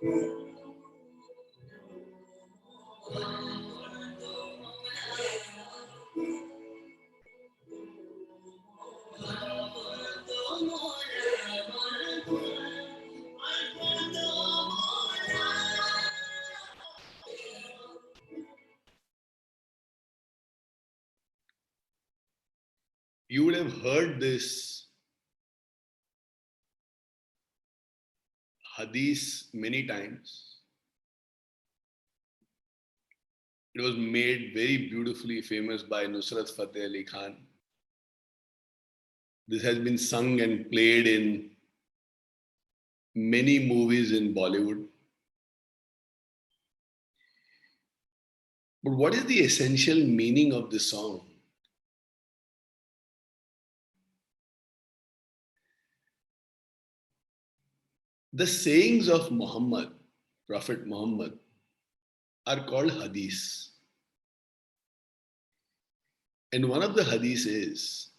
You would have heard this hadith many times. It was made very beautifully famous by Nusrat Fateh Ali Khan. This has been sung and played in many movies in Bollywood. But what is the essential meaning of this song? The sayings of Muhammad, Prophet Muhammad, are called hadiths. And one of the hadiths is,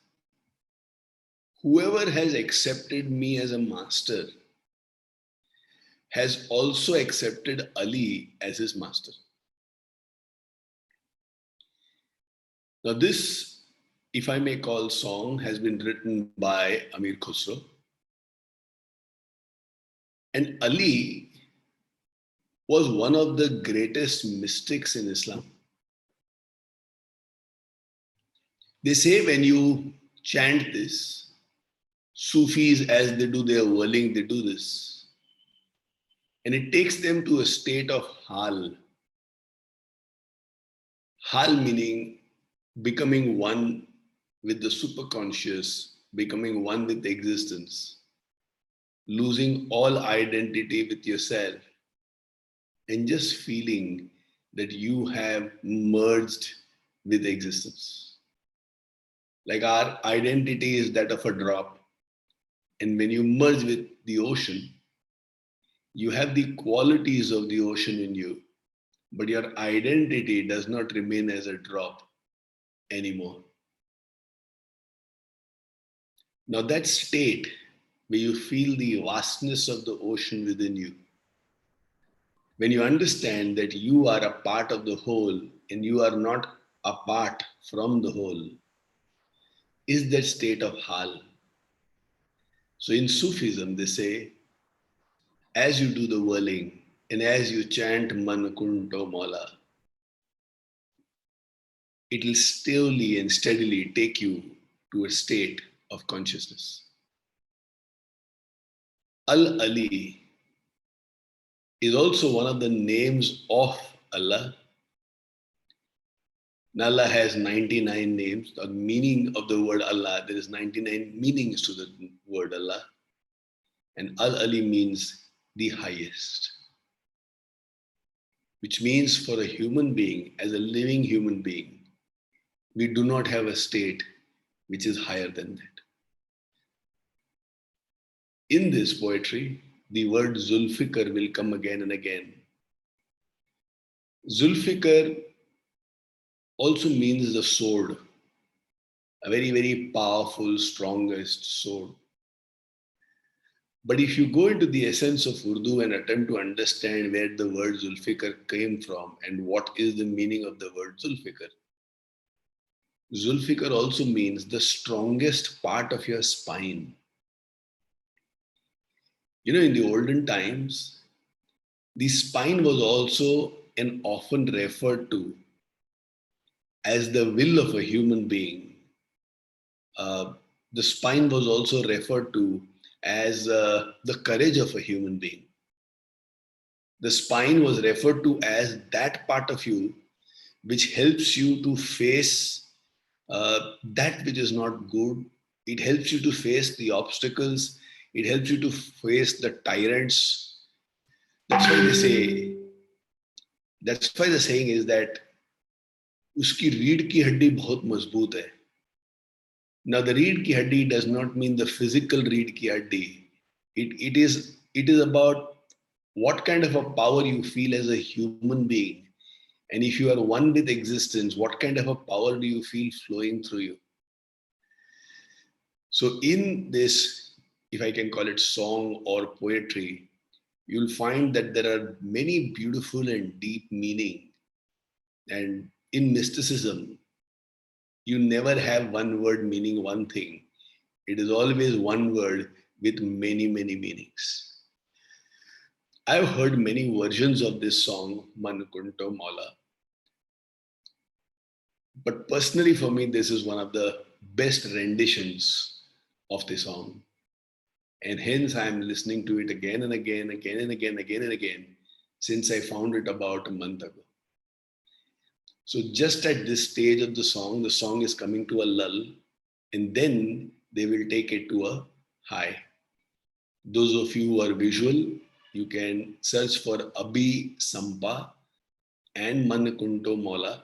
whoever has accepted me as a master has also accepted Ali as his master. Now, this, if I may call, song has been written by Amir Khusro. And Ali was one of the greatest mystics in Islam. They say when you chant this, Sufis, as they do their whirling, they do this. And it takes them to a state of hal. Hal meaning becoming one with the superconscious, becoming one with existence, losing all identity with yourself, and just feeling that you have merged with existence. Like our identity is that of a drop. And when you merge with the ocean, you have the qualities of the ocean in you, but your identity does not remain as a drop anymore. Now, that state where you feel the vastness of the ocean within you, when you understand that you are a part of the whole and you are not apart from the whole, is that state of hal. So in Sufism, they say, as you do the whirling and as you chant Man Kunto Mola, it will slowly and steadily take you to a state of consciousness. Al Ali is also one of the names of Allah. And Allah has 99 names. The meaning of the word Allah, there is 99 meanings to the word Allah. And Al Ali means the highest, which means for a human being, as a living human being, we do not have a state which is higher than that. In this poetry, the word Zulfikar will come again and again. Zulfikar also means the sword, a very, very powerful, strongest sword. But if you go into the essence of Urdu and attempt to understand where the word Zulfikar came from and what is the meaning of the word Zulfikar, Zulfikar also means the strongest part of your spine. You know, in the olden times, the spine was also and often referred to as the will of a human being. The spine was also referred to as the courage of a human being. The spine was referred to as that part of you which helps you to face that which is not good. It helps you to face the obstacles. It helps you to face the tyrants. That's why they say, that's why the saying is that उसकी रीढ़ की हड्डी बहुत मजबूत है. Now the reed ki haddi does not mean the physical reed ki haddi. It is about what kind of a power you feel as a human being. And if you are one with existence, what kind of a power do you feel flowing through you? So in this, if I can call it song or poetry, you'll find that there are many beautiful and deep meaning. And in mysticism, you never have one word meaning one thing. It is always one word with many, many meanings. I've heard many versions of this song, Manukunto Mala, but personally for me, this is one of the best renditions of the song. And hence I'm listening to it again and again, again and again, again and again, since I found it about a month ago. So just at this stage of the song is coming to a lull, and then they will take it to a high. Those of you who are visual, you can search for Abhi Sampa and Manakunto Mola,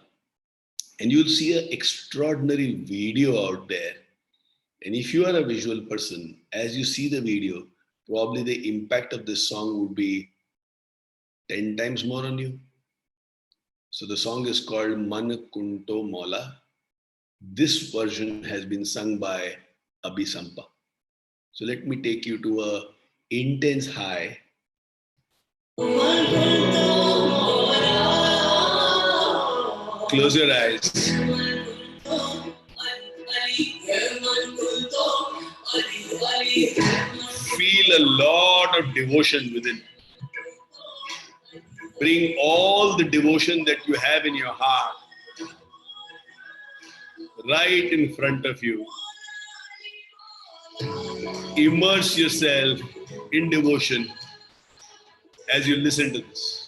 and you'll see an extraordinary video out there. And if you are a visual person, as you see the video, probably the impact of this song would be 10 times more on you. So the song is called Manakunto Mola. This version has been sung by Abhi Sampa. So let me take you to a intense high. Close your eyes. Feel a lot of devotion within. Bring all the devotion that you have in your heart right in front of you. Immerse yourself in devotion as you listen to this.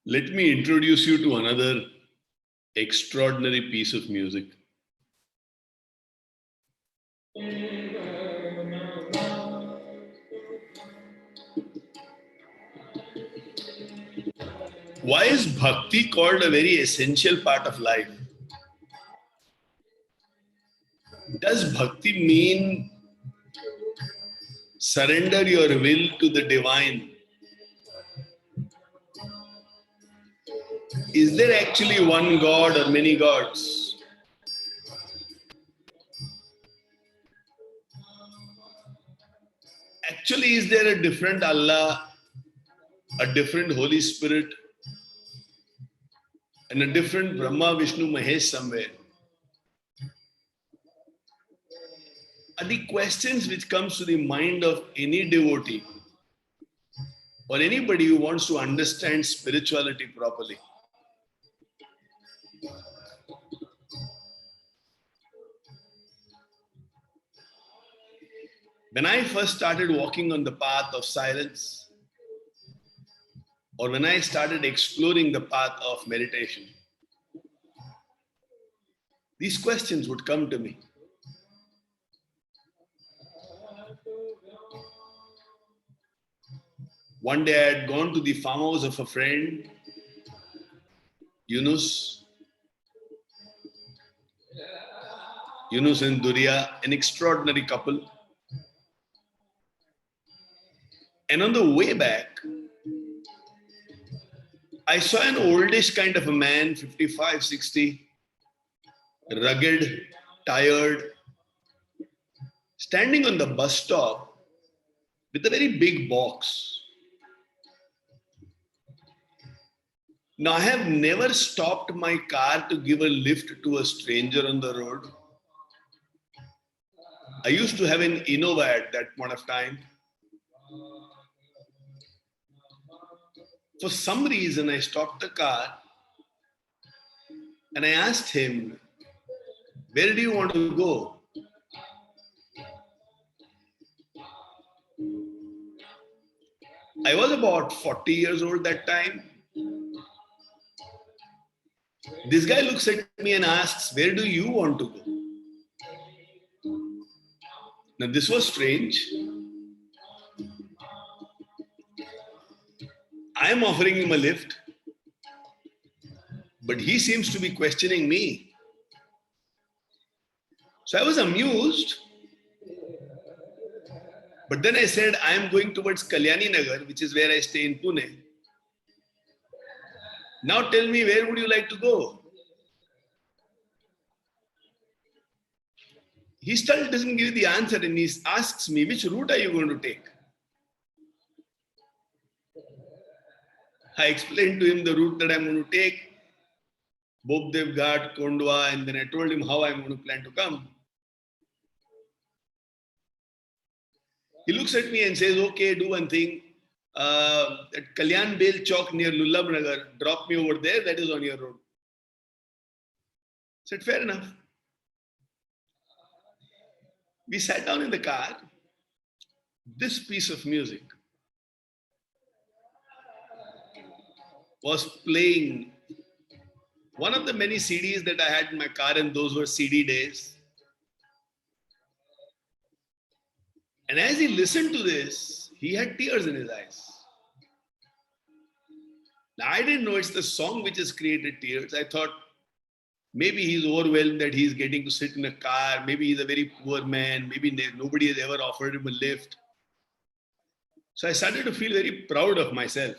Let me introduce you to another extraordinary piece of music. Why is bhakti called a very essential part of life? Does bhakti mean surrender your will to the divine? Is there actually one God or many gods? Actually, is there a different Allah, a different Holy Spirit, and a different Brahma, Vishnu, Mahesh somewhere? Are the questions which comes to the mind of any devotee or anybody who wants to understand spirituality properly. When I first started walking on the path of silence, or when I started exploring the path of meditation, these questions would come to me. One day I had gone to the farmhouse of a friend, Yunus and Durya, an extraordinary couple. And on the way back, I saw an oldish kind of a man, 55, 60, rugged, tired, standing on the bus stop with a very big box. Now, I have never stopped my car to give a lift to a stranger on the road. I used to have an Innova at that point of time. For some reason, I stopped the car and I asked him, "Where do you want to go?" I was about 40 years old that time. This guy looks at me and asks, "Where do you want to go?" Now, this was strange. I am offering him a lift, but he seems to be questioning me. So I was amused. But then I said, I am going towards Kalyani Nagar, which is where I stay in Pune. Now tell me, where would you like to go? He still doesn't give the answer and he asks me, which route are you going to take? I explained to him the route that I'm going to take, Bobdev Ghat, Kondwa, and then I told him how I'm going to plan to come. He looks at me and says, "Okay, do one thing. At Kalyan Bel Chowk near Lullab Nagar, drop me over there, that is on your road." I said, "Fair enough." We sat down in the car. This piece of music was playing, one of the many CDs that I had in my car, and those were CD days. And as he listened to this, he had tears in his eyes. Now, I didn't know it's the song which has created tears. I thought Maybe he's overwhelmed that he's getting to sit in a car. Maybe he's a very poor man. Maybe nobody has ever offered him a lift. So I started to feel very proud of myself.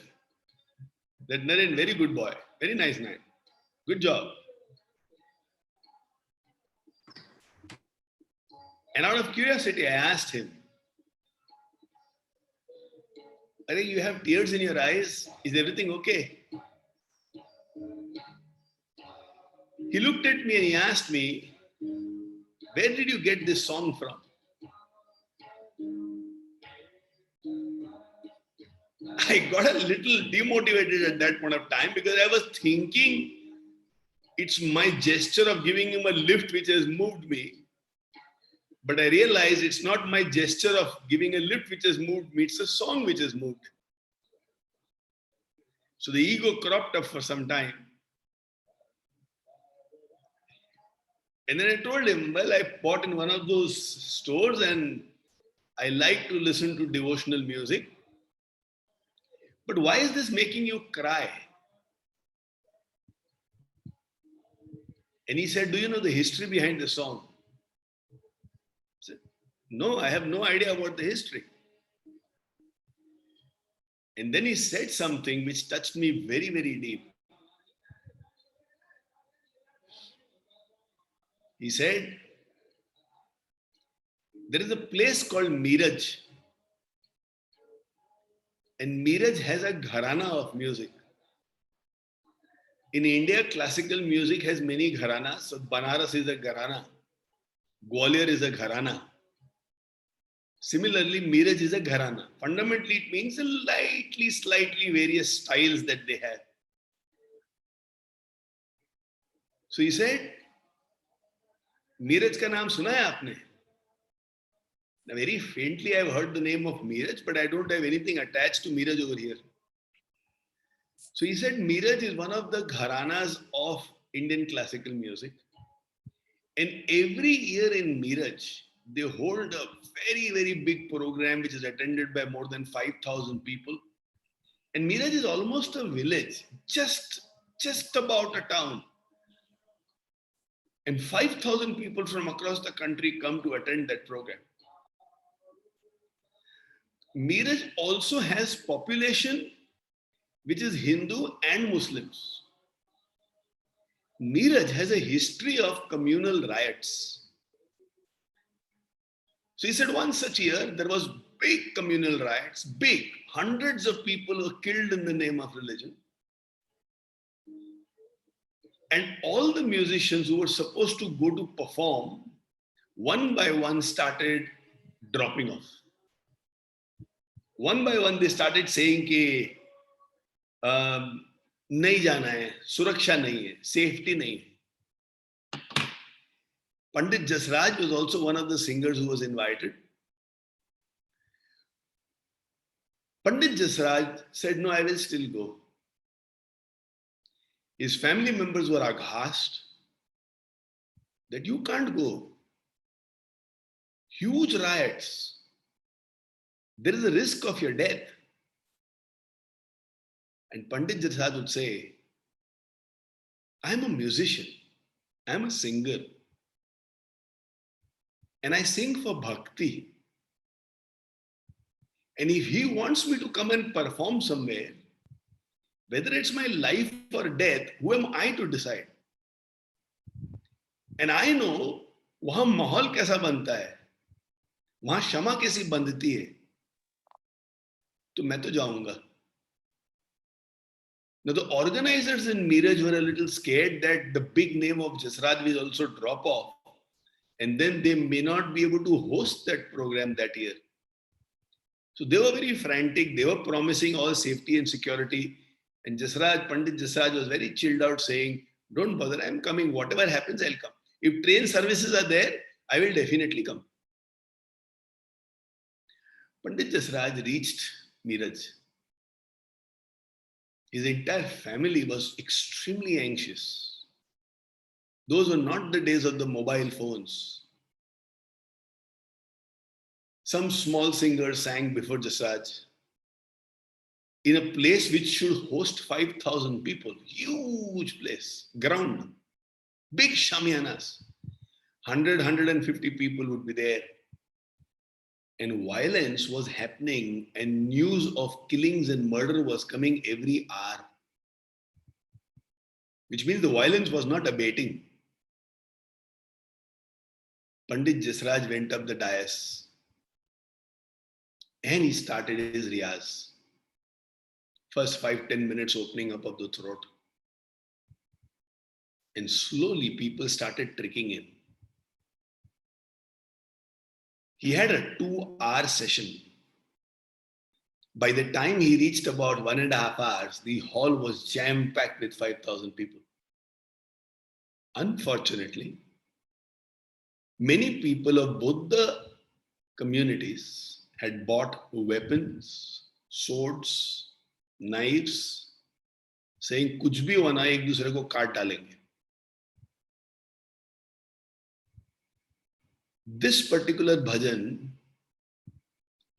That Naren, very good boy. Very nice man. Good job. And out of curiosity, I asked him, "Are you have tears in your eyes? Is everything okay?" He looked at me and he asked me, "Where did you get this song from?" I got a little demotivated at that point of time because I was thinking it's my gesture of giving him a lift which has moved me. But I realized it's not my gesture of giving a lift which has moved me, it's a song which has moved. So the ego cropped up for some time. And then I told him, well, I bought in one of those stores and I like to listen to devotional music. But why is this making you cry? And he said, do you know the history behind the song? I said, no, I have no idea about the history. And then he said something which touched me very, very deep. He said, there is a place called Miraj. And Miraj has a gharana of music. In India, classical music has many gharanas. So Banaras is a gharana. Gwalior is a gharana. Similarly, Miraj is a gharana. Fundamentally, it means a slightly various styles that they have. So he said, Miraj ka naam suna hai aapne? Now, very faintly, I've heard the name of Miraj, but I don't have anything attached to Miraj over here. So he said, Miraj is one of the gharanas of Indian classical music. And every year in Miraj, they hold a very, very big program which is attended by more than 5,000 people. And Miraj is almost a village, just about a town. And 5,000 people from across the country come to attend that program. Miraj also has population which is Hindu and Muslims. Miraj has a history of communal riots. So he said one such year, there was big communal riots, big. Hundreds of people were killed in the name of religion. And all the musicians who were supposed to go to perform, one by one started dropping off. One by one, they started saying कि नहीं जाना है, सुरक्षा नहीं है, safety नहीं है. Pandit Jasraj was also one of the singers who was invited. Pandit Jasraj said, no, I will still go. His family members were aghast that you can't go. Huge riots. There is a risk of your death. And Pandit Jasraj would say, I'm a musician. I'm a singer. And I sing for bhakti. And if he wants me to come and perform somewhere, whether it's my life or death, who am I to decide? And I know वहां माहौल कैसा बनता है, वहां क्षमा कैसी बंधती है, तो मैं तो जाऊंगा. Now the organizers in Miraj were a little scared that the big name of Jasraj will also drop off, and then they may not be able to host that program that year. So they were very frantic. They were promising all safety and security. And Jasraj, Pandit Jasraj was very chilled out saying, don't bother, I'm coming. Whatever happens, I'll come. If train services are there, I will definitely come. Pandit Jasraj reached Miraj. His entire family was extremely anxious. Those were not the days of the mobile phones. Some small singers sang before Jasraj in a place which should host 5,000 people. Huge place, ground. Big shamianas. 150 people would be there. And violence was happening, and news of killings and murder was coming every hour. Which means the violence was not abating. Pandit Jasraj went up the dais and he started his riyaz. First 5-10 minutes opening up of the throat. And slowly people started tricking in. He had a 2-hour session. By the time he reached about 1.5 hours, the hall was jam-packed with 5,000 people. Unfortunately, many people of both the communities had bought weapons, swords, knives, saying कुछ भी होना एक दूसरे को काट डालेंगे. This particular bhajan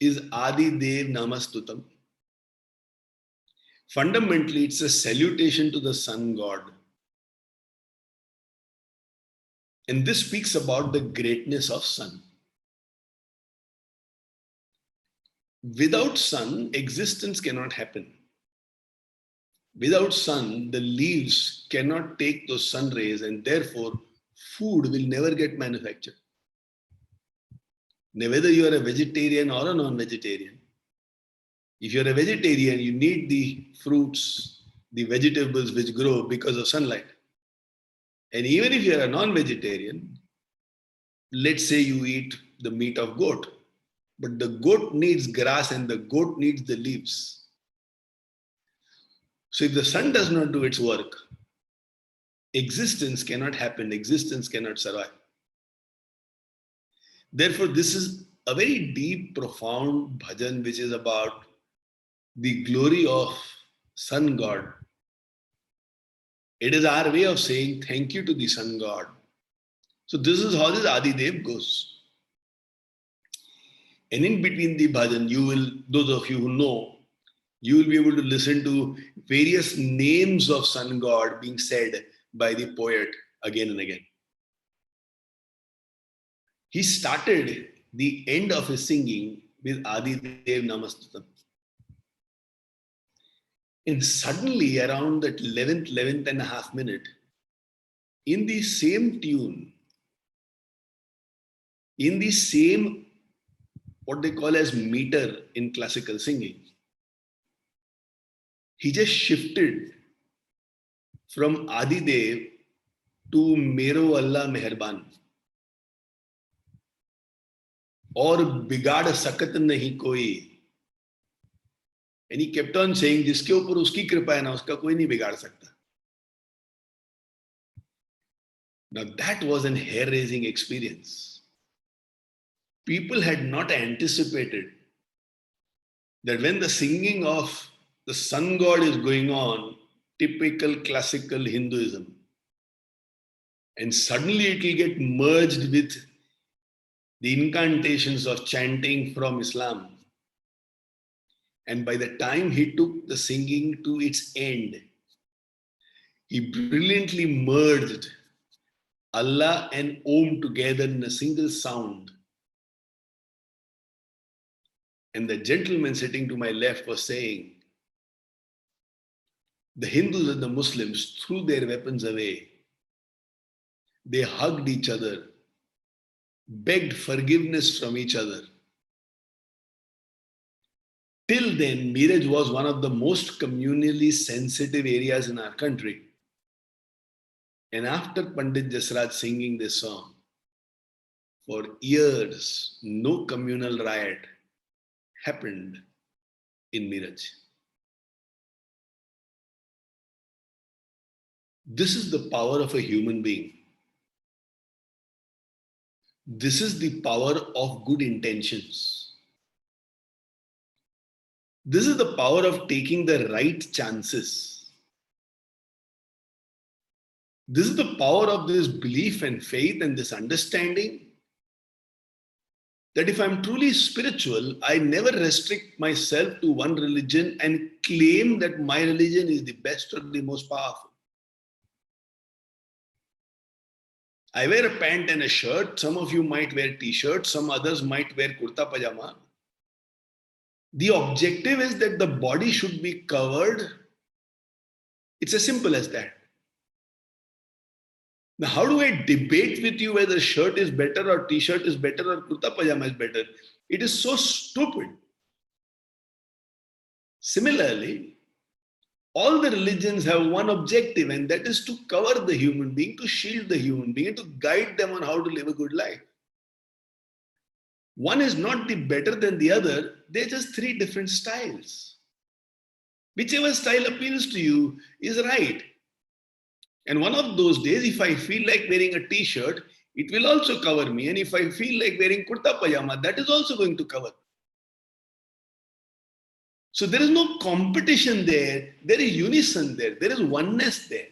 is Adi Dev Namastutam. Fundamentally, it's a salutation to the sun god. And this speaks about the greatness of sun. Without sun, existence cannot happen. Without sun, the leaves cannot take those sun rays, and therefore food will never get manufactured. Now, whether you are a vegetarian or a non-vegetarian, if you're a vegetarian, you need the fruits, the vegetables which grow because of sunlight. And even if you're a non-vegetarian, let's say you eat the meat of goat, but the goat needs grass and the goat needs the leaves. So if the sun does not do its work, existence cannot happen, existence cannot survive. Therefore, this is a very deep, profound bhajan which is about the glory of sun god. It is our way of saying thank you to the sun god. So this is how this Adi Dev goes. And in between the bhajan, you will, those of you who know, you will be able to listen to various names of sun god being said by the poet again and again. He started the end of his singing with Adi Dev Namastutam. And suddenly, around that 11th and a half minute, in the same tune, in the same, what they call as meter in classical singing, he just shifted from Adi Dev to Mero Allah Meherban. और बिगाड़ सकत नहीं कोई. And he kept on saying, जिसके ऊपर उसकी कृपा है ना, उसका कोई नहीं बिगाड़ सकता. Now that was an hair-raising experience. People had not anticipated that when the singing of the sun god is going on, typical classical Hinduism, and suddenly it will get merged with the incantations of chanting from Islam. And by the time he took the singing to its end, he brilliantly merged Allah and Om together in a single sound. And the gentleman sitting to my left was saying, the Hindus and the Muslims threw their weapons away. They hugged each other, begged forgiveness from each other. Till then, Miraj was one of the most communally sensitive areas in our country. And after Pandit Jasraj singing this song, for years, no communal riot happened in Miraj. This is the power of a human being. This is the power of good intentions. This is the power of taking the right chances. This is the power of this belief and faith and this understanding that if I'm truly spiritual, I never restrict myself to one religion and claim that my religion is the best or the most powerful. I wear a pant and a shirt. Some of you might wear t-shirt. Some others might wear kurta pajama. The objective is that the body should be covered. It's as simple as that. Now, how do I debate with you whether shirt is better or t-shirt is better or kurta pajama is better? It is so stupid. Similarly, all the religions have one objective, and that is to cover the human being, to shield the human being, and to guide them on how to live a good life. One is not the better than the other. They're just three different styles. Whichever style appeals to you is right. And one of those days, if I feel like wearing a t-shirt, it will also cover me. And if I feel like wearing kurta pajama, that is also going to cover. So there is no competition there. There is unison there. There is oneness there.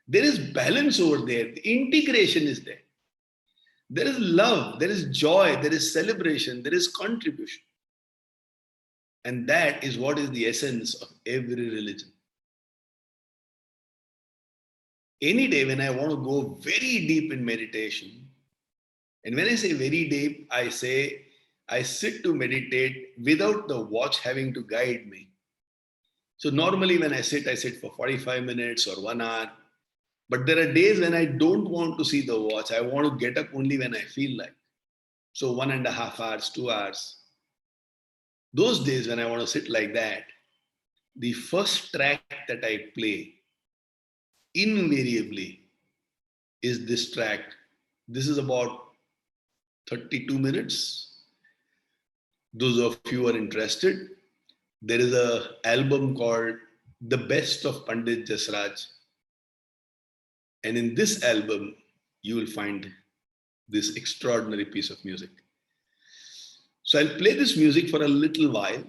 There is balance over there. The integration is there. There is love. There is joy. There is celebration. There is contribution. And that is what is the essence of every religion. Any day when I want to go very deep in meditation, and when I say very deep, I say I sit to meditate without the watch having to guide me. So normally when I sit for 45 minutes or 1 hour. But there are days when I don't want to see the watch. I want to get up only when I feel like. So 1.5 hours, 2 hours. Those days when I want to sit like that, the first track that I play invariably is this track. This is about 32 minutes. Those of you who are interested, there is an album called The Best of Pandit Jasraj. And in this album, you will find this extraordinary piece of music. So I'll play this music for a little while.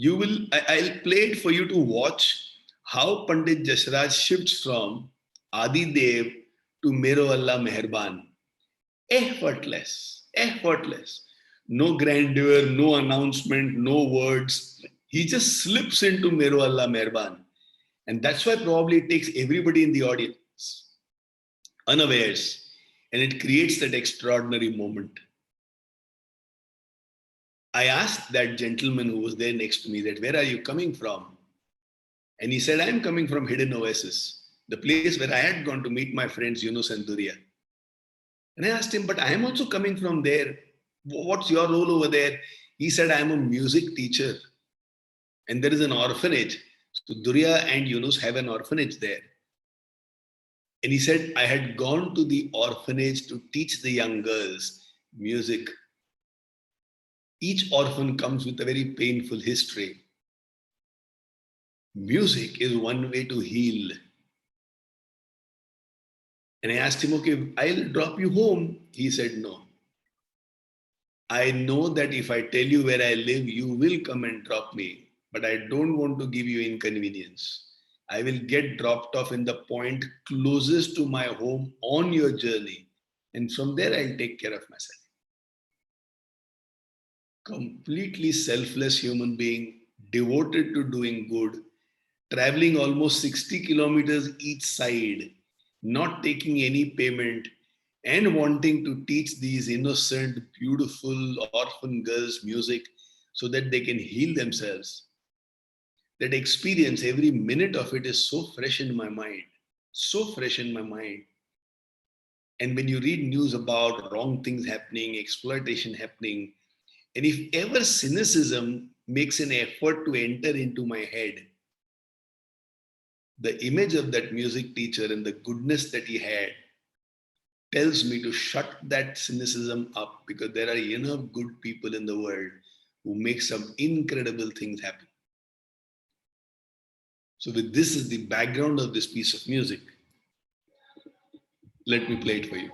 I'll play it for you to watch how Pandit Jasraj shifts from Adi Dev to Mero Allah Meherban. Effortless. No grandeur, no announcement, no words. He just slips into Mero Allah Meherban. And that's why probably it takes everybody in the audience unawares, and it creates that extraordinary moment. I asked that gentleman who was there next to me that, where are you coming from? And he said, I'm coming from Hidden Oasis, the place where I had gone to meet my friends Yunus and Durya. And I asked him, but I am also coming from there. What's your role over there? He said, I am a music teacher. And there is an orphanage. So Durya and Yunus have an orphanage there. And he said, I had gone to the orphanage to teach the young girls music. Each orphan comes with a very painful history. Music is one way to heal. And I asked him, okay, I'll drop you home. He said, no. I know that if I tell you where I live, you will come and drop me. But I don't want to give you inconvenience. I will get dropped off in the point closest to my home on your journey. And from there, I'll take care of myself. Completely selfless human being, devoted to doing good, traveling almost 60 kilometers each side, not taking any payment, and wanting to teach these innocent, beautiful orphan girls music so that they can heal themselves. That experience, every minute of it is so fresh in my mind, so fresh in my mind. And when you read news about wrong things happening, exploitation happening, and if ever cynicism makes an effort to enter into my head, the image of that music teacher and the goodness that he had tells me to shut that cynicism up, because there are enough good people in the world who make some incredible things happen. So with this as the background of this piece of music, let me play it for you.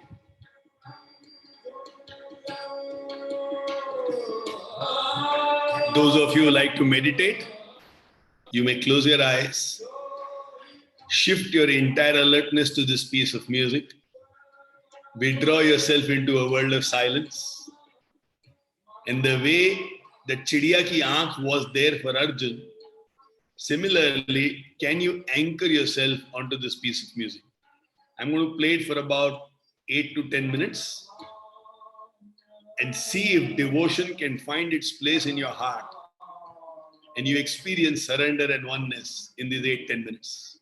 Those of you who like to meditate, you may close your eyes, shift your entire alertness to this piece of music, withdraw yourself into a world of silence. And the way that Chidiya ki aankh was there for Arjun, similarly, can you anchor yourself onto this piece of music? I'm going to play it for about 8 to 10 minutes and see if devotion can find its place in your heart and you experience surrender and oneness in these 8-10 minutes.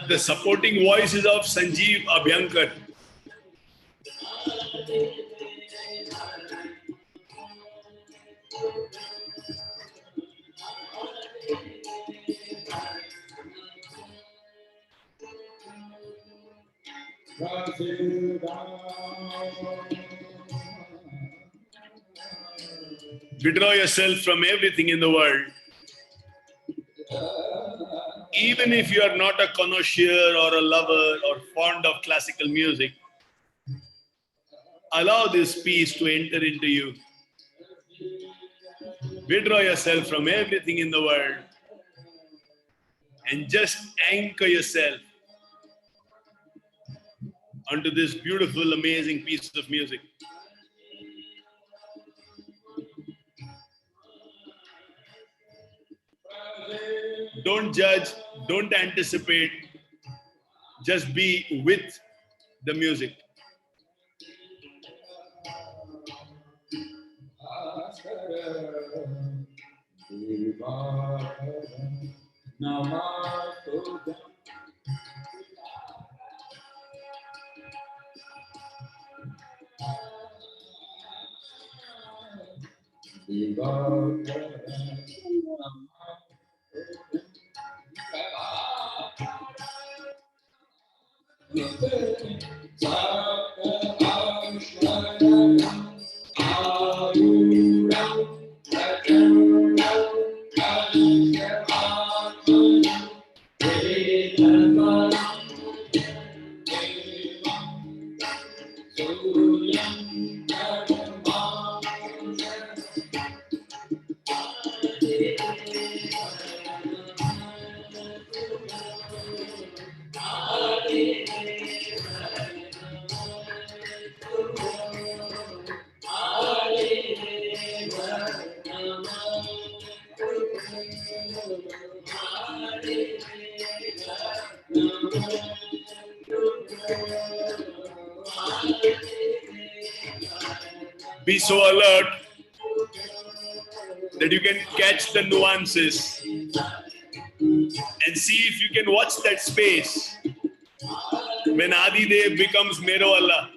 The supporting voice is of Sanjeev Abhyankar. Withdraw yourself from everything in the world. Even if you are not a connoisseur or a lover or fond of classical music, allow this peace to enter into you. Withdraw yourself from everything in the world and just anchor yourself onto this beautiful, amazing piece of music. Don't judge, don't anticipate, just be with the music. Be so alert that you can catch the nuances and see if you can watch that space when Adi Dev becomes Mero Allah.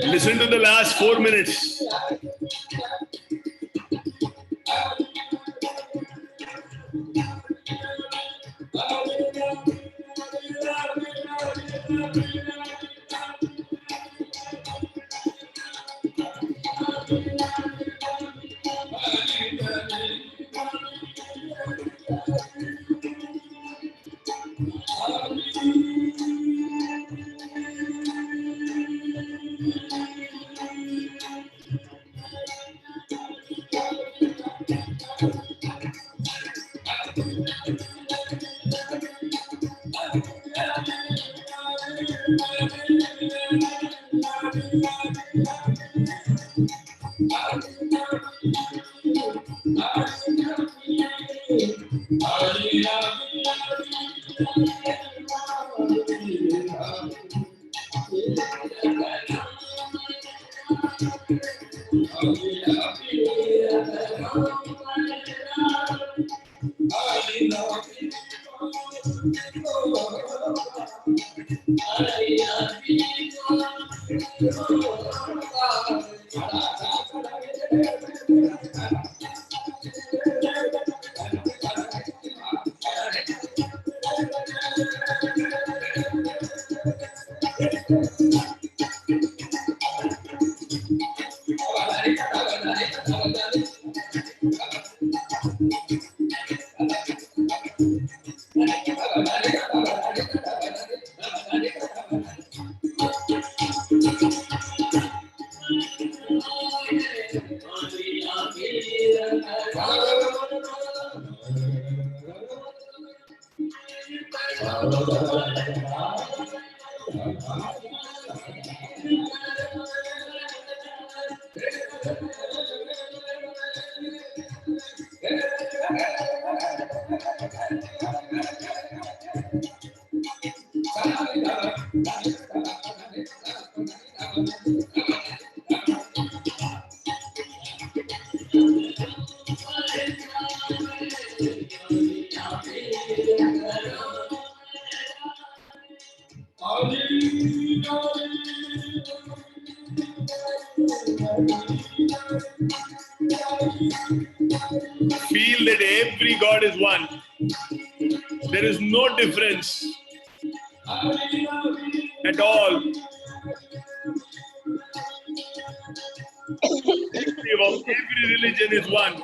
Listen to the last 4 minutes. Feel that every God is one. There is no difference at all. Every of every religion is one.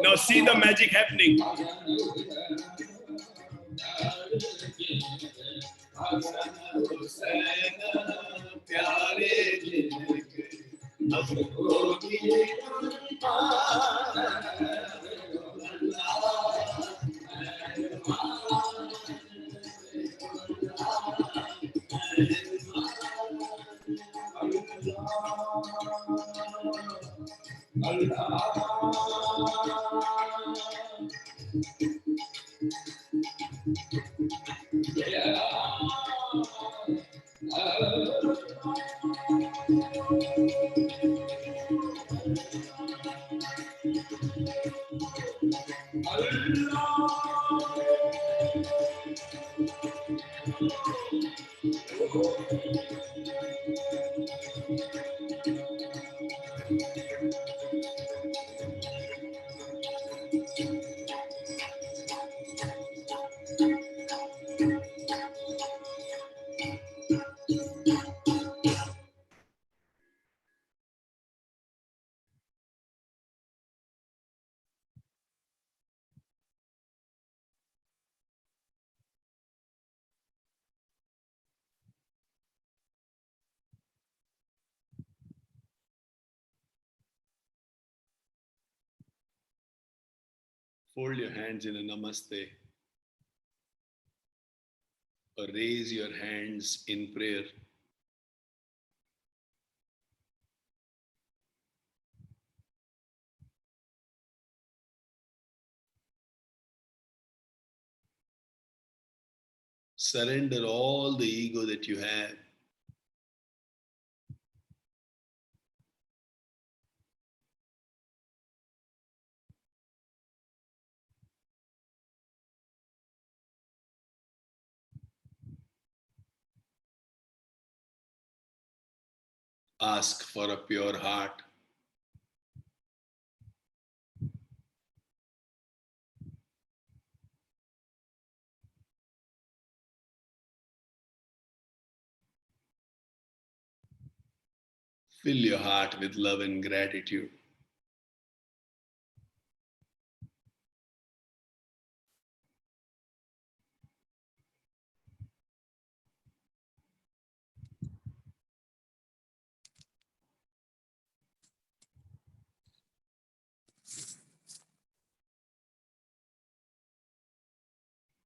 Now see the magic happening. Fold your hands in a namaste or raise your hands in prayer. Surrender all the ego that you have. Ask for a pure heart. Fill your heart with love and gratitude.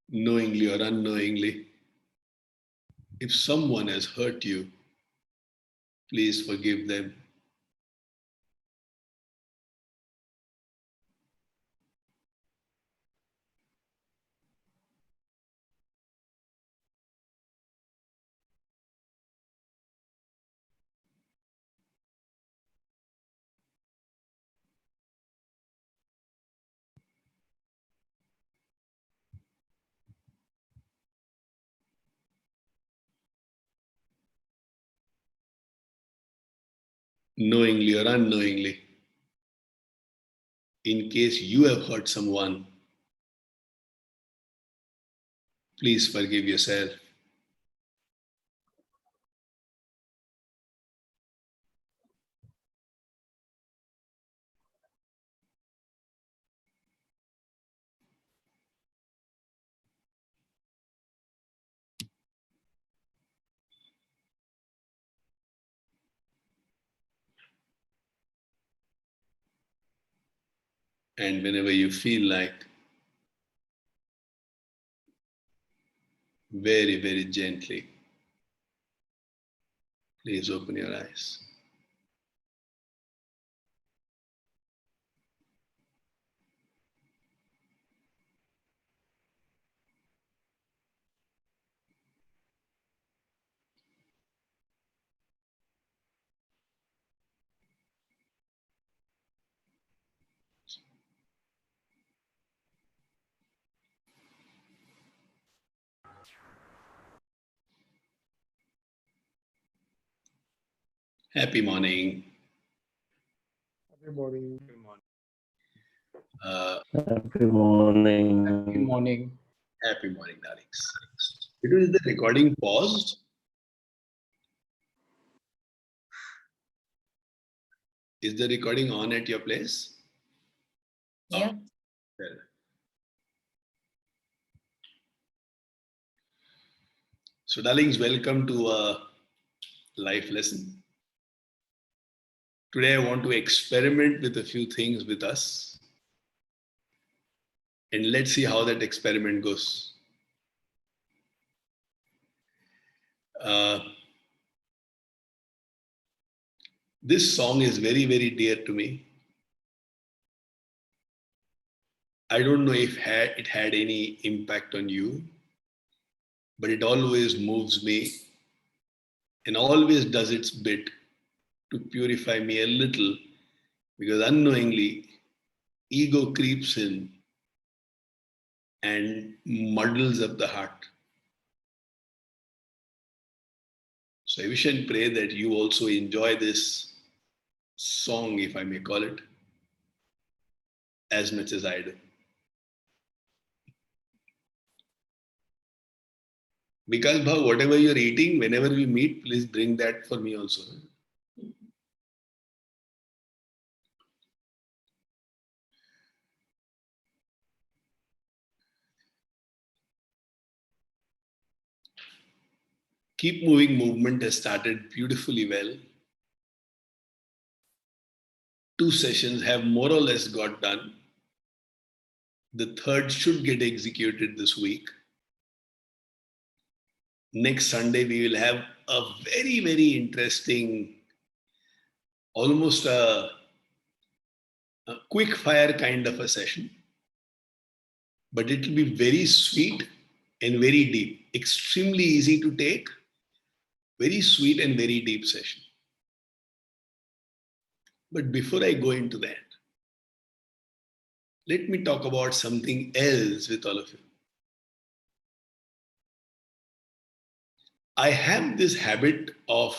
Knowingly or unknowingly, if someone has hurt you, please forgive them. Knowingly or unknowingly, in case you have hurt someone, please forgive yourself. And whenever you feel like, very, very gently, please open your eyes. Happy morning. Happy morning. Happy morning. Happy morning. Happy morning, darlings. Is the recording paused? Is the recording on at your place? Yeah. Well. So, darlings, welcome to a life lesson. Today, I want to experiment with a few things with us. And let's see how that experiment goes. This song is very, very dear to me. I don't know if it had any impact on you, but it always moves me and always does its bit to purify me a little, because unknowingly ego creeps in and muddles up the heart. So I wish and pray that you also enjoy this song, if I may call it, as much as I do. Because Bhav, whatever you're eating, whenever we meet, please bring that for me also. Keep Moving movement has started beautifully well. 2 sessions have more or less got done. The 3rd should get executed this week. Next Sunday, we will have a very, very interesting, almost a quick fire kind of a session. But it will be very sweet and very deep. Extremely easy to take. Very sweet and very deep session. But before I go into that, let me talk about something else with all of you. I have this habit of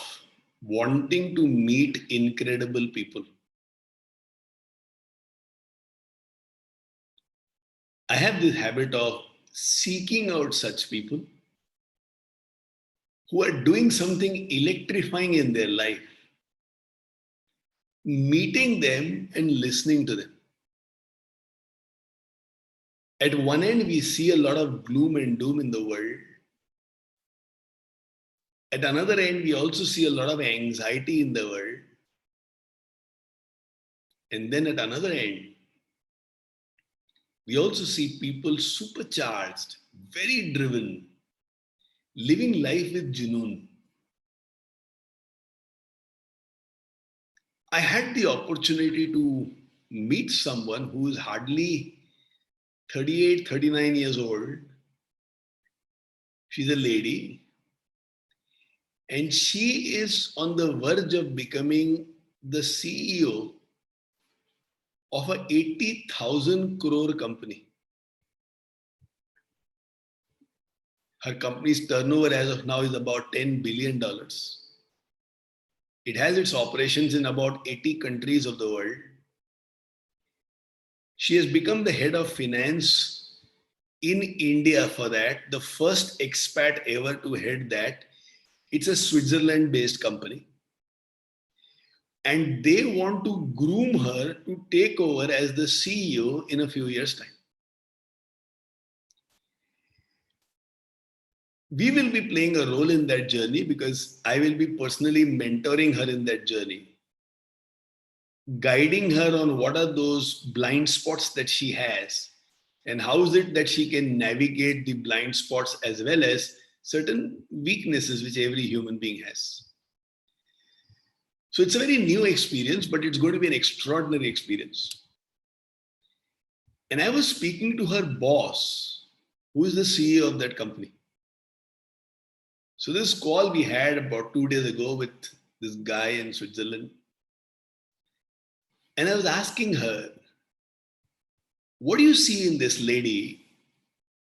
wanting to meet incredible people. I have this habit of seeking out such people who are doing something electrifying in their life, meeting them and listening to them. At one end, we see a lot of gloom and doom in the world. At another end, we also see a lot of anxiety in the world. And then at another end, we also see people supercharged, very driven, living life with junoon. I had the opportunity to meet someone who is hardly 38, 39 years old. She's a lady. And she is on the verge of becoming the CEO of a 80,000 crore company. Her company's turnover as of now is about $10 billion. It has its operations in about 80 countries of the world. She has become the head of finance in India for that, the first expat ever to head that. It's a Switzerland-based company. And they want to groom her to take over as the CEO in a few years' time. We will be playing a role in that journey because I will be personally mentoring her in that journey, guiding her on what are those blind spots that she has and how is it that she can navigate the blind spots as well as certain weaknesses which every human being has. So it's a very new experience, but it's going to be an extraordinary experience. And I was speaking to her boss, who is the CEO of that company. So this call we had about 2 days ago with this guy in Switzerland. And I was asking her, what do you see in this lady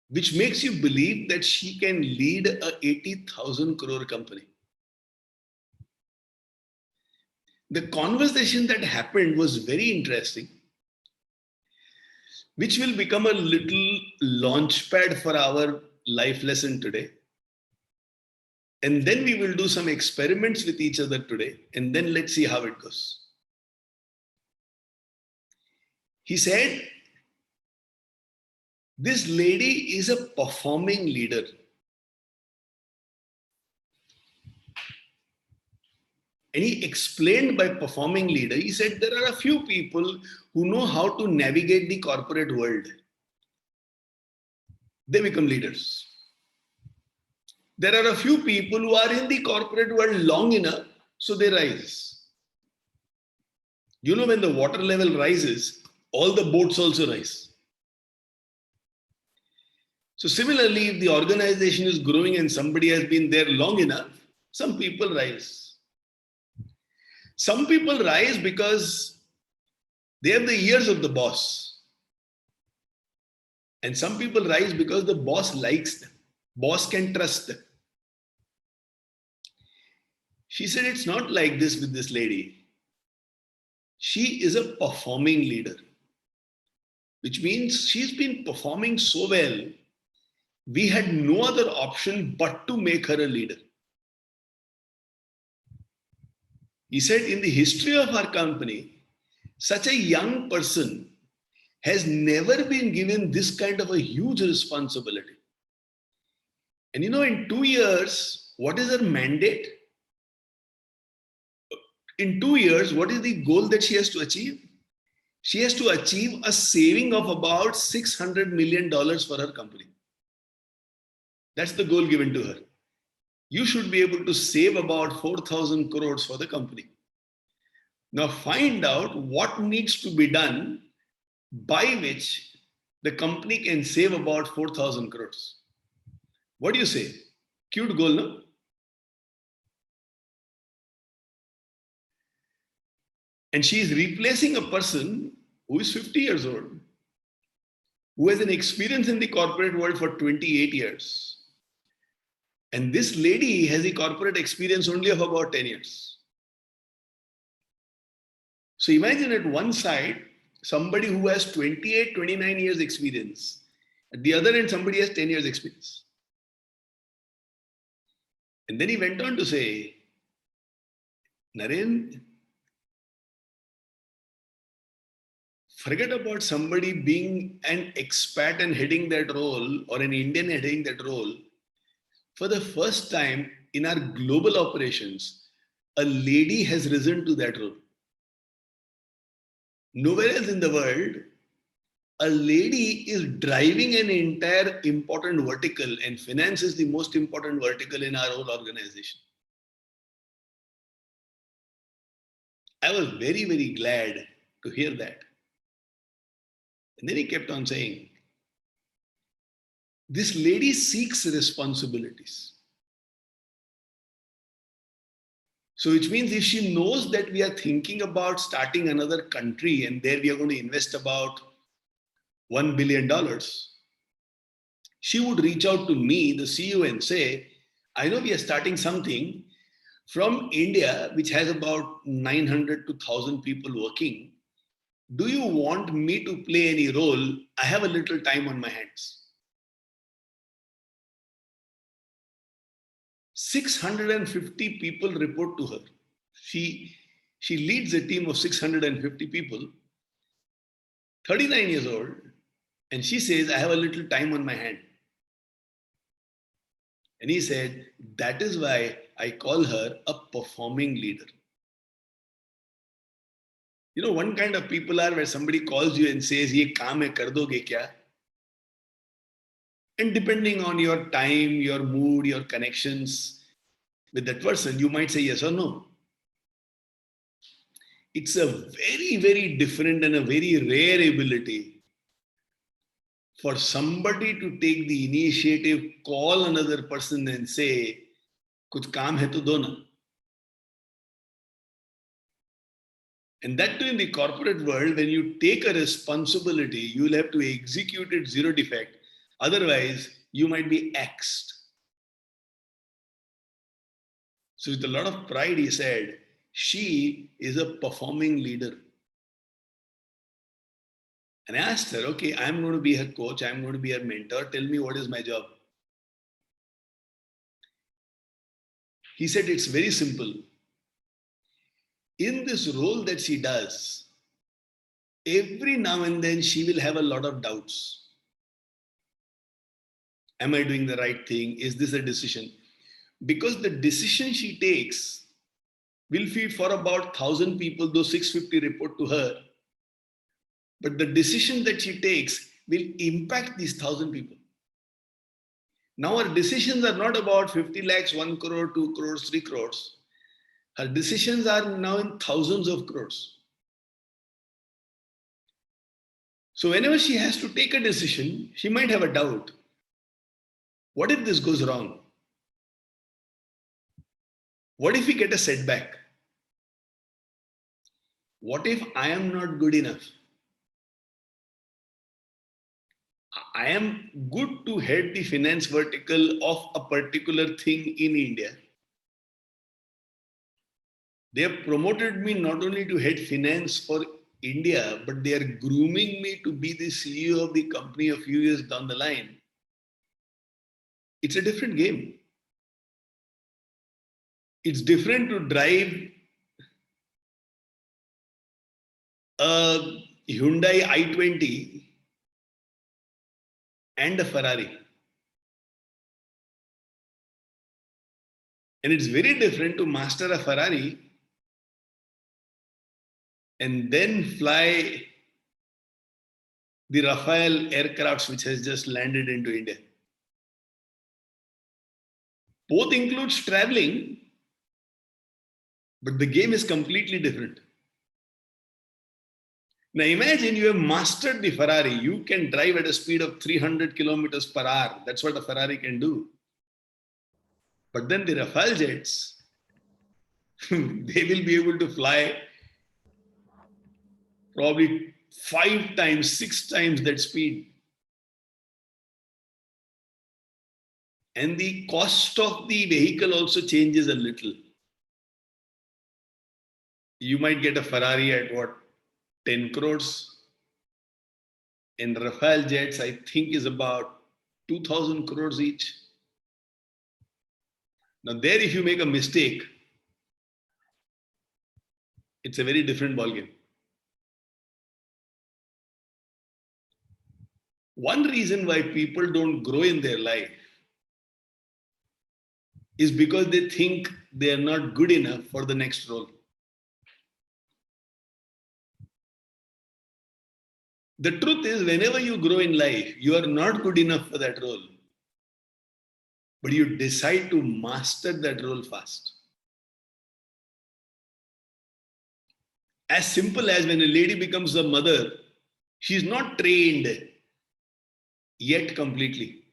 which makes you believe that she can lead a 80,000 crore company? The conversation that happened was very interesting, which will become a little launchpad for our life lesson today. And then we will do some experiments with each other today, and then let's see how it goes. He said, this lady is a performing leader. And he explained by performing leader, he said there are a few people who know how to navigate the corporate world. They become leaders. There are a few people who are in the corporate world long enough, so they rise. You know, when the water level rises, all the boats also rise. So similarly, if the organization is growing and somebody has been there long enough, some people rise. Some people rise because they have the ears of the boss. And some people rise because the boss likes them. Boss can trust them. She said, it's not like this with this lady. She is a performing leader, which means she's been performing so well, we had no other option but to make her a leader. He said, in the history of our company, such a young person has never been given this kind of a huge responsibility. And you know, in 2 years, what is her mandate? In 2 years, what is the goal that she has to achieve? She has to achieve a saving of about $600 million for her company. That's the goal given to her. You should be able to save about 4,000 crores for the company. Now find out what needs to be done by which the company can save about 4,000 crores. What do you say? Cute goal, no? And she is replacing a person who is 50 years old, who has an experience in the corporate world for 28 years. And this lady has a corporate experience only of about 10 years. So imagine at one side, somebody who has 28, 29 years experience. At the other end, somebody has 10 years experience. And then he went on to say, Naren, forget about somebody being an expat and heading that role or an Indian heading that role. For the first time in our global operations, a lady has risen to that role. Nowhere else in the world, a lady is driving an entire important vertical, and finance is the most important vertical in our whole organization. I was very, very glad to hear that. And then he kept on saying, this lady seeks responsibilities. So which means if she knows that we are thinking about starting another country and there we are going to invest about $1 billion, she would reach out to me, the CEO, and say, I know we are starting something from India, which has about 900 to 1,000 people working. Do you want me to play any role? I have a little time on my hands. 650 people report to her. She leads a team of 650 people, 39 years old, and she says, I have a little time on my hand. And he said, that is why I call her a performing leader. You know, one kind of people are where somebody calls you and says, ye kaam hai, kar doge kya? And depending on your time, your mood, your connections with that person, you might say yes or no. It's a very, very different and a very rare ability for somebody to take the initiative, call another person and say, kuch kaam hai to do na. And that too in the corporate world, when you take a responsibility, you will have to execute it zero defect. Otherwise, you might be axed. So with a lot of pride, he said, she is a performing leader. And I asked her, okay, I'm going to be her coach. I'm going to be her mentor. Tell me what is my job. He said, it's very simple. In this role that she does, every now and then she will have a lot of doubts. Am I doing the right thing? Is this a decision? Because the decision she takes will feed for about 1,000 people, those 650 report to her. But the decision that she takes will impact these 1,000 people. Now her decisions are not about 50 lakhs, 1 crore, 2 crores, 3 crores. Her decisions are now in thousands of crores. So whenever she has to take a decision, she might have a doubt. What if this goes wrong? What if we get a setback? What if I am not good enough? I am good to head the finance vertical of a particular thing in India. They have promoted me not only to head finance for India, but they are grooming me to be the CEO of the company a few years down the line. It's a different game. It's different to drive a Hyundai i20 and a Ferrari. And it's very different to master a Ferrari and then fly the Rafale aircrafts which has just landed into India. Both includes traveling, but the game is completely different. Now imagine you have mastered the Ferrari. You can drive at a speed of 300 kilometers per hour. That's what a Ferrari can do. But then the Rafale jets, they will be able to fly probably 5 times, 6 times that speed. And the cost of the vehicle also changes a little. You might get a Ferrari at what, 10 crores? And Rafale jets, I think, is about 2,000 crores each. Now there, if you make a mistake, it's a very different ballgame. One reason why people don't grow in their life is because they think they are not good enough for the next role. The truth is, whenever you grow in life, you are not good enough for that role. But you decide to master that role fast. As simple as when a lady becomes a mother, she's not trained yet completely,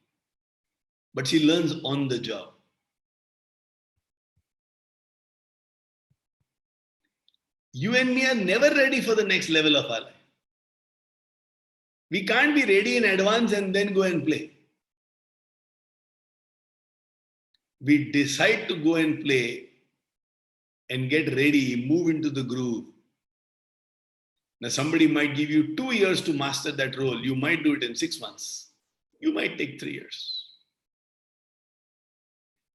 but she learns on the job. You and me are never ready for the next level of our life. We can't be ready in advance and then go and play. We decide to go and play and get ready, move into the groove. Now, somebody might give you 2 years to master that role. You might do it in 6 months. You might take 3 years.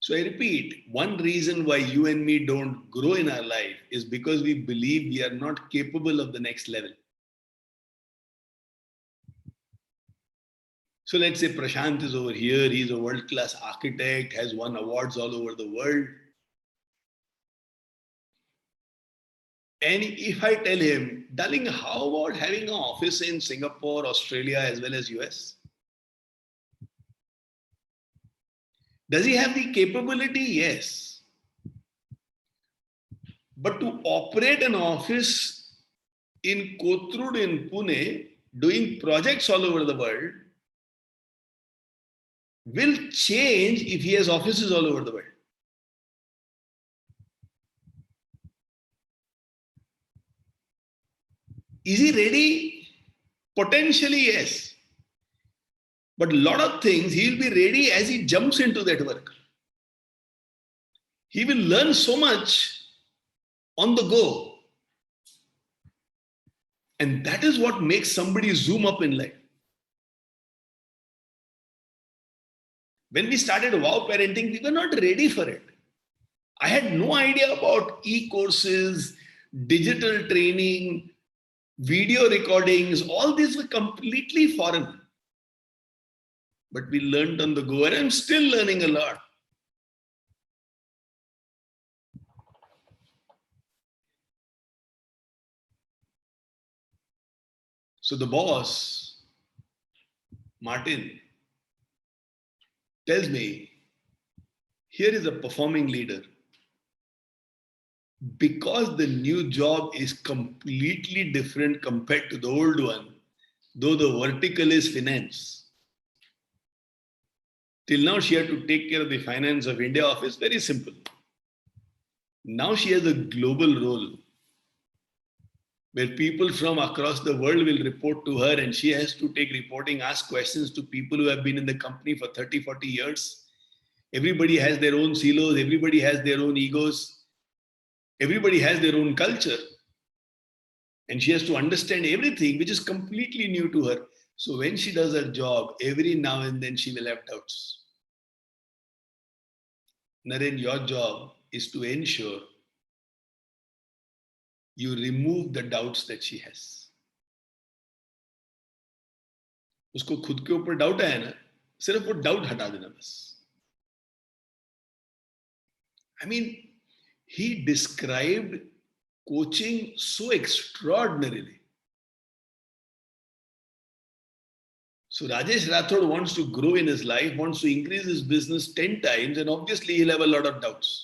So I repeat, one reason why you and me don't grow in our life is because we believe we are not capable of the next level. So let's say Prashant is over here. He's a world-class architect, has won awards all over the world. And if I tell him, darling, how about having an office in Singapore, Australia, as well as US? Does he have the capability? Yes. But to operate an office in Kothurud in Pune, doing projects all over the world, will change if he has offices all over the world. Is he ready? Potentially, yes. But a lot of things, he will be ready as he jumps into that work. He will learn so much on the go. And that is what makes somebody zoom up in life. When we started Wow Parenting, we were not ready for it. I had no idea about e-courses, digital training, video recordings, all these were completely foreign. But we learned on the go, and I'm still learning a lot. So the boss, Martin, tells me, here is a performing leader. Because the new job is completely different compared to the old one, though the vertical is finance. Till now, she had to take care of the finance of India office, very simple. Now she has a global role where people from across the world will report to her, and she has to take reporting, ask questions to people who have been in the company for 30, 40 years. Everybody has their own silos, everybody has their own egos. Everybody has their own culture, and she has to understand everything, which is completely new to her. So when she does her job, every now and then she will have doubts. Naren, your job is to ensure you remove the doubts that she has. उसको खुद के ऊपर doubt आया ना, सिर्फ वो doubt हटा देना बस. I mean, he described coaching so extraordinarily. So Rajesh Rathod wants to grow in his life, wants to increase his business 10 times, and obviously he'll have a lot of doubts.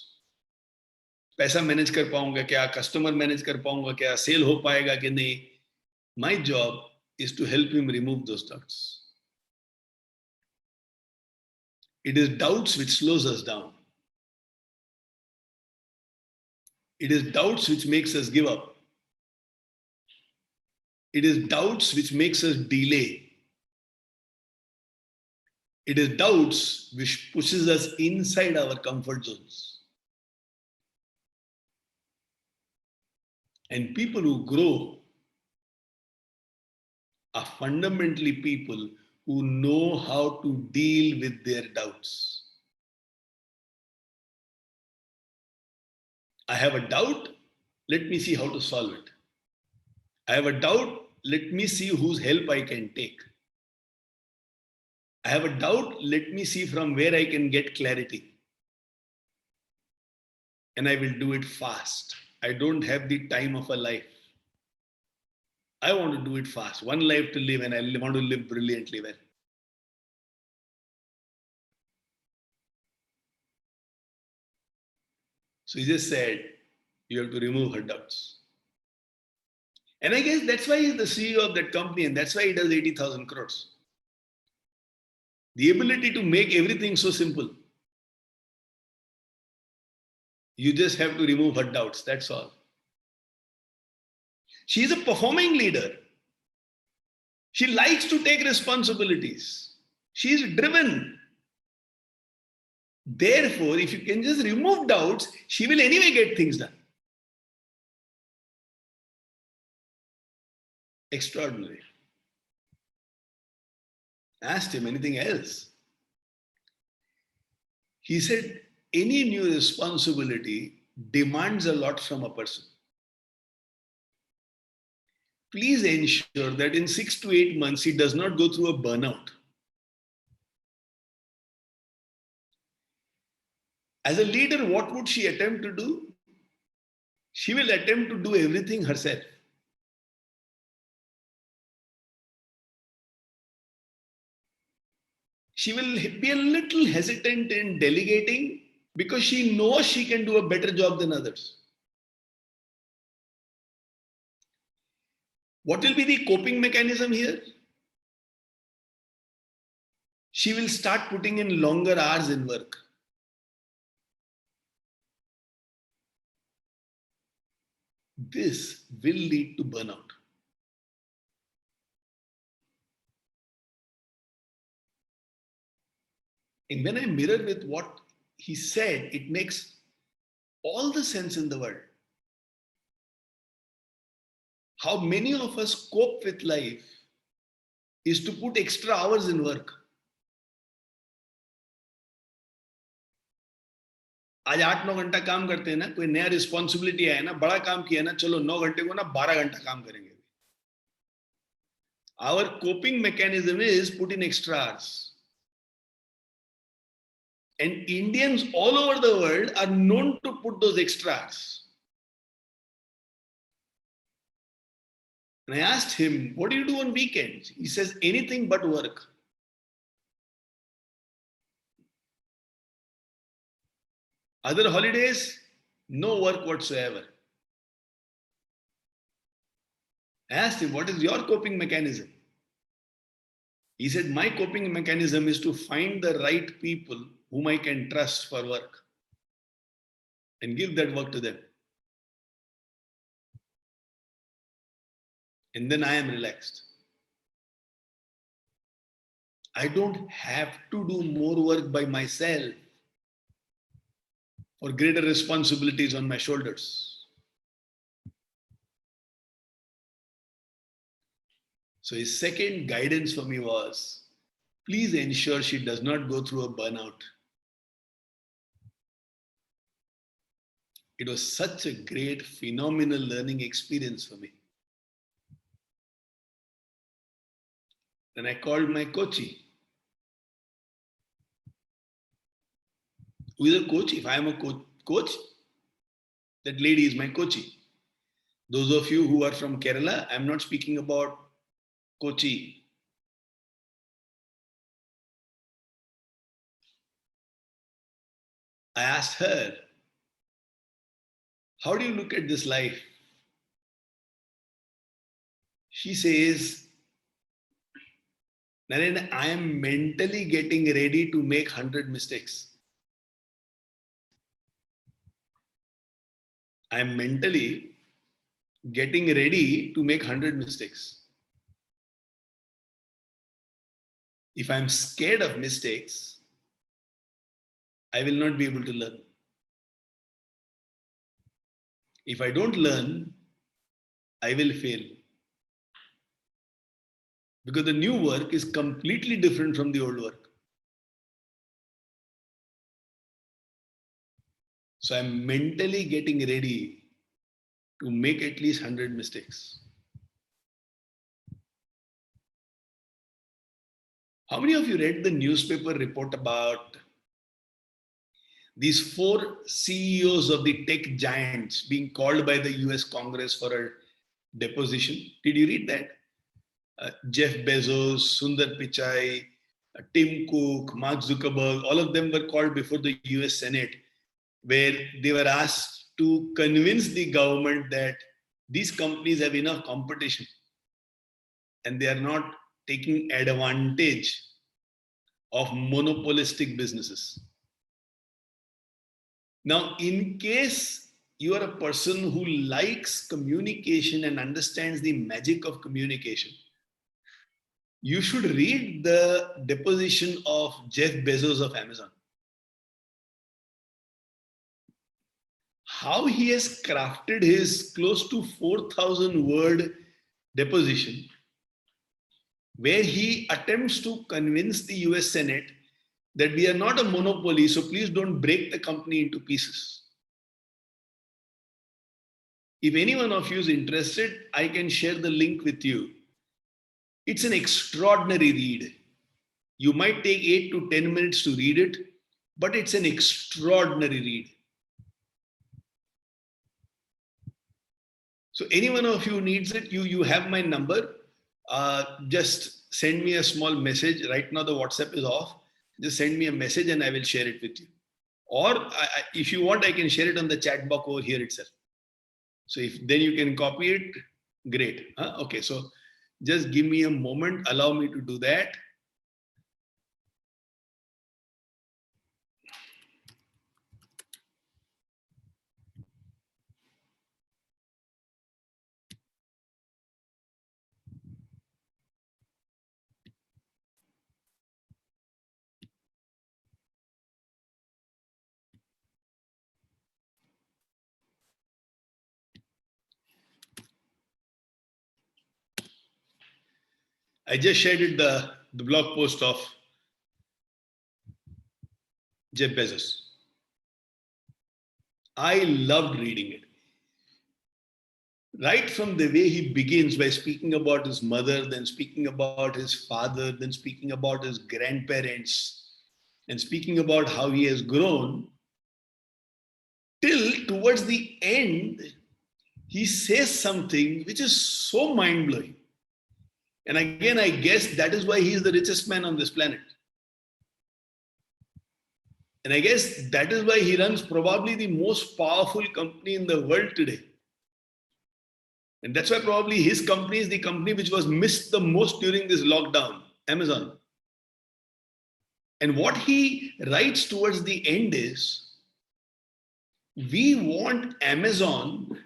पैसा manage कर पाऊंगा क्या, customer manage कर पाऊंगा क्या, cell हो पाएगा कि नहीं. My job is to help him remove those doubts. It is doubts which slows us down. It is doubts which makes us give up. It is doubts which makes us delay. It is doubts which pushes us inside our comfort zones. And people who grow are fundamentally people who know how to deal with their doubts. I have a doubt, let me see how to solve it. I have a doubt, let me see whose help I can take. I have a doubt, let me see from where I can get clarity. And I will do it fast. I don't have the time of a life. I want to do it fast. One life to live, and I want to live brilliantly well. So he just said, you have to remove her doubts. And I guess that's why he's the CEO of that company, and that's why he does 80,000 crores. The ability to make everything so simple. You just have to remove her doubts, that's all. She is a performing leader. She likes to take responsibilities. She is driven. Therefore, if you can just remove doubts, she will anyway get things done. Extraordinary. Asked him anything else. He said, any new responsibility demands a lot from a person. Please ensure that in 6 to 8 months, he does not go through a burnout. As a leader, what would she attempt to do? She will attempt to do everything herself. She will be a little hesitant in delegating because she knows she can do a better job than others. What will be the coping mechanism here? She will start putting in longer hours in work. This will lead to burnout. And when I mirror with what he said, it makes all the sense in the world. How many of us cope with life is to put extra hours in work. आज 8-9 घंटा काम करते हैं ना, कोई नया responsibility आया ना, बड़ा काम किया ना, चलो 9 घंटे को ना 12 घंटा काम करेंगे. Our coping mechanism is put in extra hours. And Indians all over the world are known to put those extra hours. And I asked him, what do you do on weekends? He says, anything but work. Other holidays, no work whatsoever. I asked him, what is your coping mechanism? He said, my coping mechanism is to find the right people whom I can trust for work and give that work to them. And then I am relaxed. I don't have to do more work by myself for greater responsibilities on my shoulders. So his second guidance for me was, please ensure she does not go through a burnout. It was such a great, phenomenal learning experience for me. Then I called my coachee. Who is a coach? If I am a coach, that lady is my coachee. Those of you who are from Kerala, I'm not speaking about Kochi. I asked her, how do you look at this life? She says, Naren, I am mentally getting ready to make 100 mistakes. I am mentally getting ready to make 100 mistakes. If I'm scared of mistakes, I will not be able to learn. If I don't learn, I will fail. Because the new work is completely different from the old work. So I'm mentally getting ready to make at least 100 mistakes. How many of you read the newspaper report about these 4 CEOs of the tech giants being called by the US Congress for a deposition? Did you read that? Jeff Bezos, Sundar Pichai, Tim Cook, Mark Zuckerberg, all of them were called before the US Senate, where they were asked to convince the government that these companies have enough competition and they are not taking advantage of monopolistic businesses. Now, in case you are a person who likes communication and understands the magic of communication, you should read the deposition of Jeff Bezos of Amazon. How he has crafted his close to 4,000 word deposition, where he attempts to convince the US Senate that we are not a monopoly, so please don't break the company into pieces. If any one of you is interested, I can share the link with you. It's an extraordinary read. You might take 8 to 10 minutes to read it, but it's an extraordinary read. So any one of you needs it, you have my number. Just send me a small message. Right now the WhatsApp is off. Just send me a message and I will share it with you. Or if you want, I can share it on the chat box over here itself. So if then you can copy it, great. Okay, so just give me a moment. Allow me to do that. I just shared it, the blog post of Jeff Bezos. I loved reading it. right from the way he begins by speaking about his mother, then speaking about his father, then speaking about his grandparents, and speaking about how he has grown, till towards the end, he says something which is so mind blowing. And again, I guess that is why he is the richest man on this planet. And I guess that is why he runs probably the most powerful company in the world today. And that's why probably his company is the company which was missed the most during this lockdown, Amazon. And what he writes towards the end is, we want Amazon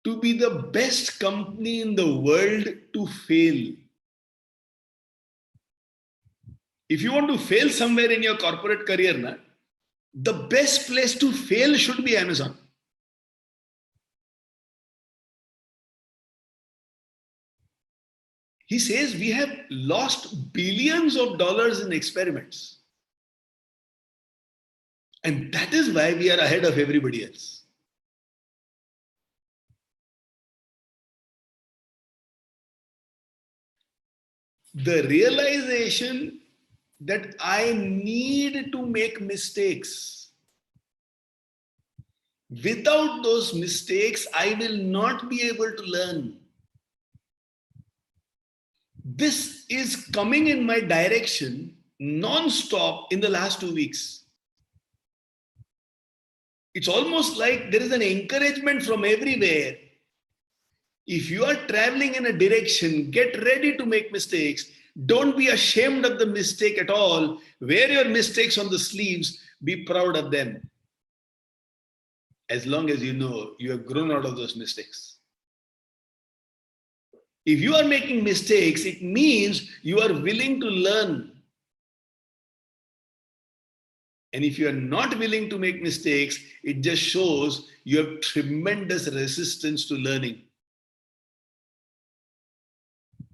to be the best company in the world to fail. If you want to fail somewhere in your corporate career, the best place to fail should be Amazon. He says we have lost billions of dollars in experiments. And that is why we are ahead of everybody else. The realization that I need to make mistakes. Without those mistakes, I will not be able to learn. This is coming in my direction non-stop in the last 2 weeks. It's almost like there is an encouragement from everywhere. If you are traveling in a direction, get ready to make mistakes. Don't be ashamed of the mistake at all. Wear your mistakes on the sleeves. Be proud of them. As long as you know you have grown out of those mistakes. If you are making mistakes, it means you are willing to learn. And if you are not willing to make mistakes, it just shows you have tremendous resistance to learning.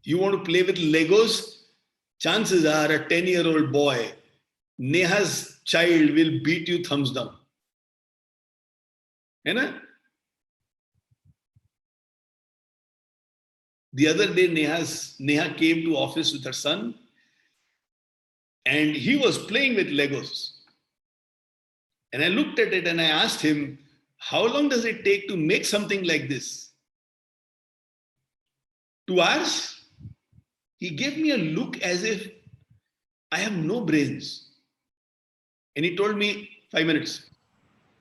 You want to play with Legos? Chances are a 10-year-old boy, Neha's child, will beat you thumbs down. Right? The other day, Neha came to office with her son, and he was playing with Legos. And I looked at it and I asked him, how long does it take to make something like this? 2 hours? He gave me a look as if I have no brains. And he told me 5 minutes.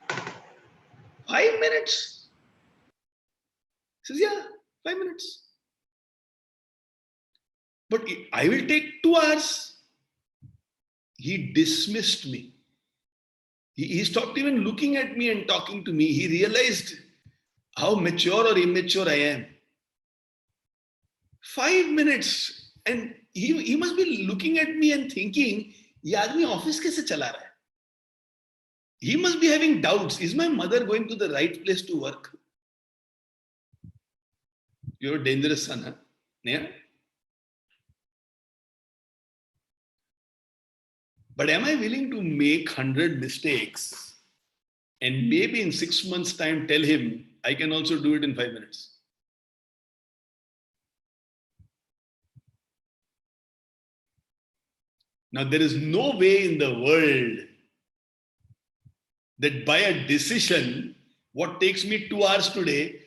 5 minutes? He says, yeah, 5 minutes. But I will take 2 hours. He dismissed me. He stopped even looking at me and talking to me. He realized how mature or immature I am. 5 minutes. And he must be looking at me and thinking, ये आदमी office कैसे चला रहा है? He must be having doubts. Is my mother going to the right place to work? You're a dangerous son, huh? Yeah? But am I willing to make 100 mistakes and maybe in 6 months' time tell him, I can also do it in 5 minutes? Now, there is no way in the world that by a decision, what takes me 2 hours today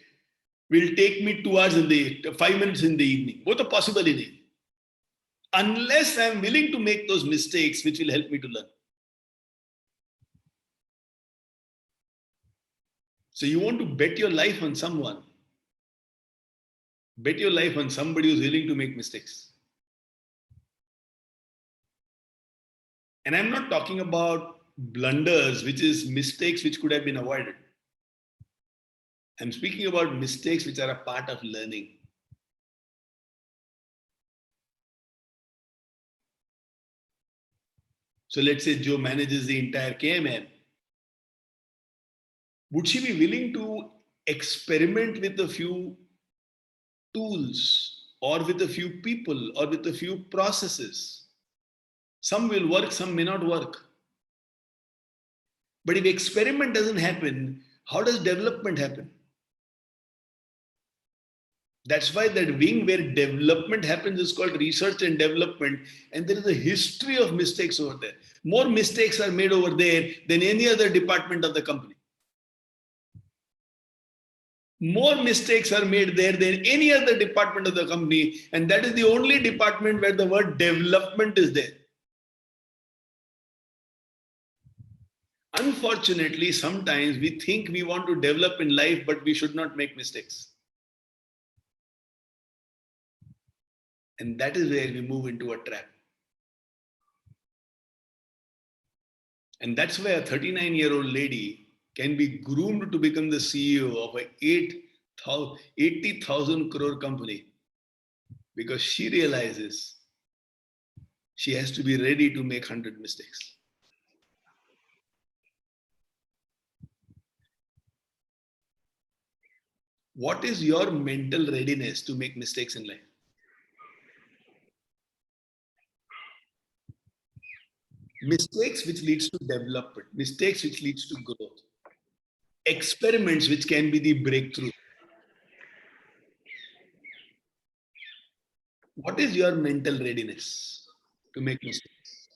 will take me 2 hours 5 minutes in the evening. Both are possible in it. Unless I'm willing to make those mistakes, which will help me to learn. So you want to bet your life on someone. Bet your life on somebody who's willing to make mistakes. And I'm not talking about blunders, which is mistakes which could have been avoided. I'm speaking about mistakes which are a part of learning. So let's say Joe manages the entire KMM. Would she be willing to experiment with a few tools or with a few people or with a few processes? Some will work, some may not work. But if experiment doesn't happen, how does development happen? That's why that wing where development happens is called research and development. And there is a history of mistakes over there. More mistakes are made over there than any other department of the company. More mistakes are made there than any other department of the company. And that is the only department where the word development is there. Unfortunately, sometimes we think we want to develop in life, but we should not make mistakes. And that is where we move into a trap. And that's why a 39-year-old lady can be groomed to become the CEO of a 80,000 crore company, because she realizes she has to be ready to make 100 mistakes. What is your mental readiness to make mistakes in life? Mistakes which leads to development, mistakes which leads to growth, experiments which can be the breakthrough. What is your mental readiness to make mistakes?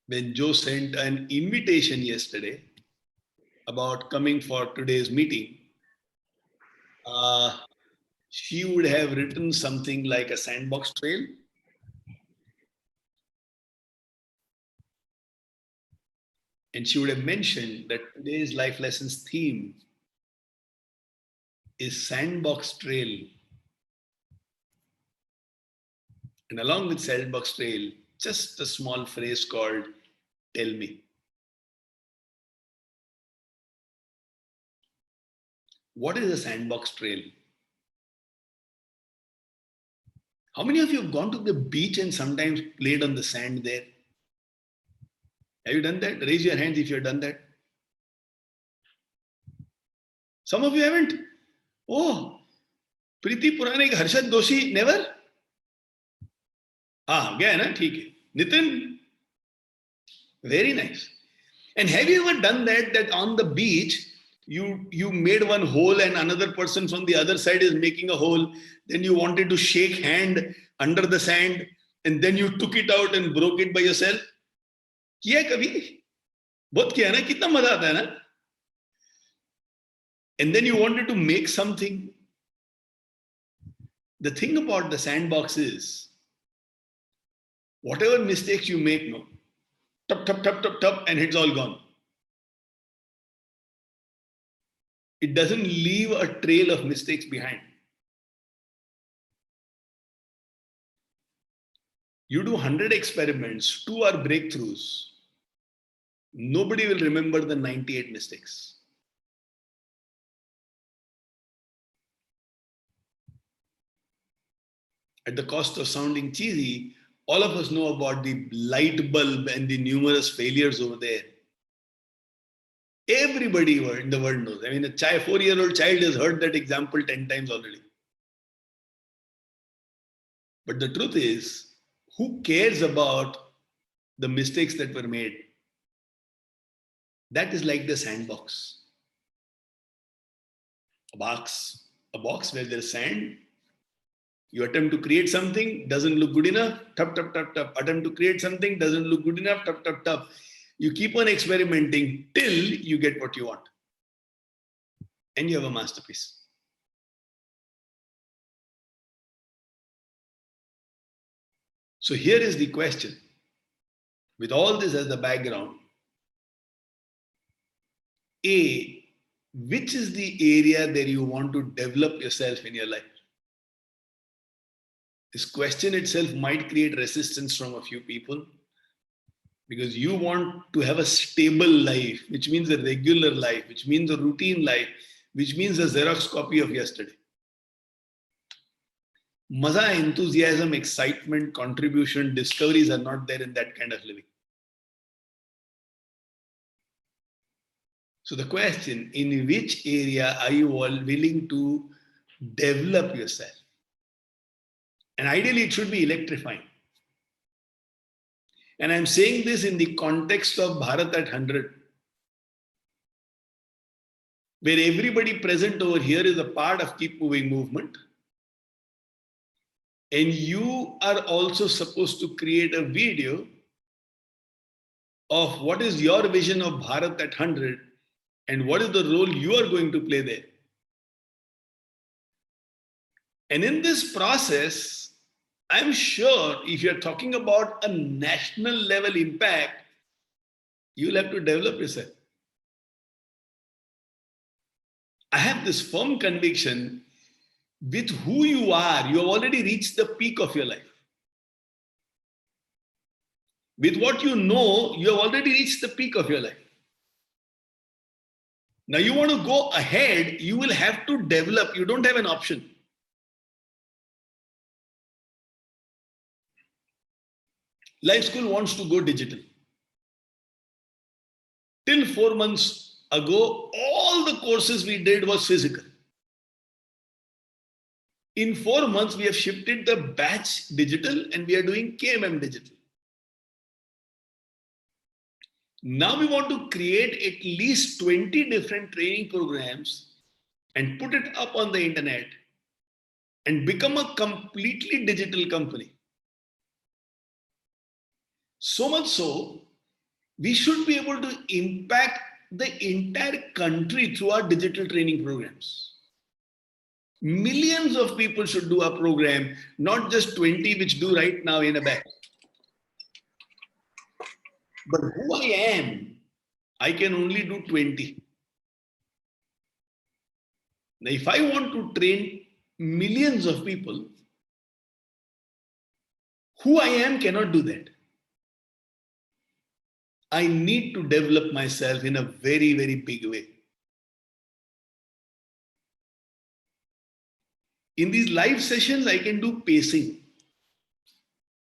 When Joe sent an invitation yesterday about coming for today's meeting, she would have written something like a sandbox trail. And she would have mentioned that today's life lessons theme is sandbox trail. And along with sandbox trail, just a small phrase called tell me. What is a sandbox trail? How many of you have gone to the beach and sometimes played on the sand there? Have you done that? Raise your hands if you have done that. Some of you haven't. Oh, Preeti Puranik, Harshad Doshi, never? Gaya na, theek hai. Nitin, very nice. And have you ever done that on the beach, you made one hole and another person from the other side is making a hole, then you wanted to shake hand under the sand and then you took it out and broke it by yourself? किया कभी? बहुत किया ना? कितना मजा आता है ना? And then you wanted to make something. The thing about the sandbox is, whatever mistakes you make, no, tup, tup, tup, tup, tup, and it's all gone. It doesn't leave a trail of mistakes behind. You do 100 experiments, 2 are breakthroughs. Nobody will remember the 98 mistakes. At the cost of sounding cheesy, all of us know about the light bulb and the numerous failures over there. Everybody in the world knows. I mean, a 4-year-old child has heard that example 10 times already. But the truth is, who cares about the mistakes that were made? That is like the sandbox. A box where there's sand. You attempt to create something, doesn't look good enough, tup, tup, tup, tup. Attempt to create something, doesn't look good enough, tup, tup, tup. You keep on experimenting till you get what you want. And you have a masterpiece. So here is the question. With all this as the background, A, which is the area that you want to develop yourself in your life? This question itself might create resistance from a few people, because you want to have a stable life, which means a regular life, which means a routine life, which means a Xerox copy of yesterday. Maza, enthusiasm, excitement, contribution, discoveries are not there in that kind of living. So the question, in which area are you all willing to develop yourself? And ideally, it should be electrifying. And I'm saying this in the context of Bharat at 100, where everybody present over here is a part of Keep Moving movement. And you are also supposed to create a video of what is your vision of Bharat at 100 and what is the role you are going to play there. And in this process, I'm sure if you're talking about a national level impact, you'll have to develop yourself. I have this firm conviction with who you are, you have already reached the peak of your life. With what you know, you have already reached the peak of your life. Now you want to go ahead, you will have to develop. You don't have an option. Life School wants to go digital. Till 4 months ago, all the courses we did was physical. In 4 months, we have shifted the batch digital and we are doing KMM digital. Now we want to create at least 20 different training programs and put it up on the internet and become a completely digital company. So much so, we should be able to impact the entire country through our digital training programs. Millions of people should do our program, not just 20 which do right now in a batch. But who I am, I can only do 20. Now, if I want to train millions of people, who I am cannot do that. I need to develop myself in a very, very big way. In these live sessions, I can do pacing.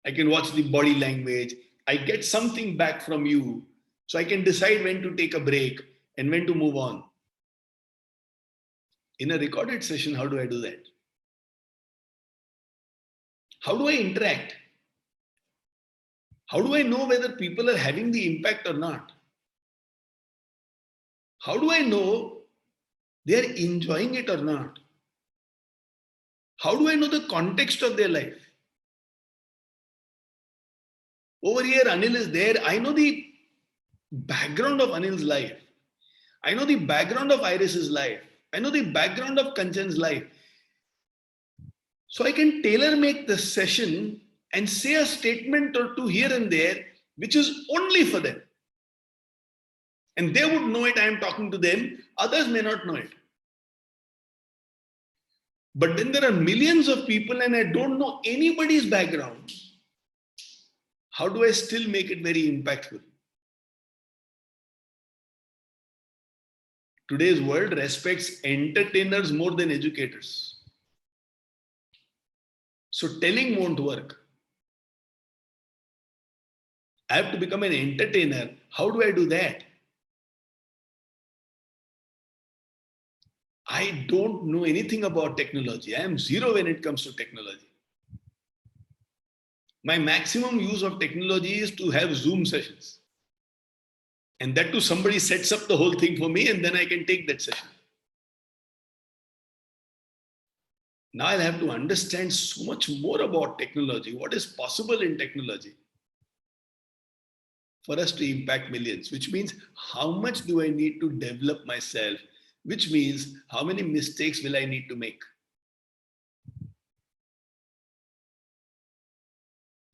I can watch the body language. I get something back from you. So I can decide when to take a break and when to move on. In a recorded session, how do I do that? How do I interact? How do I know whether people are having the impact or not? How do I know they are enjoying it or not? How do I know the context of their life? Over here, Anil is there. I know the background of Anil's life. I know the background of Iris's life. I know the background of Kanchan's life. So I can tailor make the session and say a statement or two here and there, which is only for them. And they would know it, I am talking to them. Others may not know it. But then there are millions of people and I don't know anybody's background. How do I still make it very impactful? Today's world respects entertainers more than educators. So telling won't work. I have to become an entertainer. How do I do that? I don't know anything about technology. I am zero when it comes to technology. My maximum use of technology is to have Zoom sessions. And that too, somebody sets up the whole thing for me and then I can take that session. Now I'll have to understand so much more about technology, what is possible in technology for us to impact millions, which means how much do I need to develop myself, which means how many mistakes will I need to make.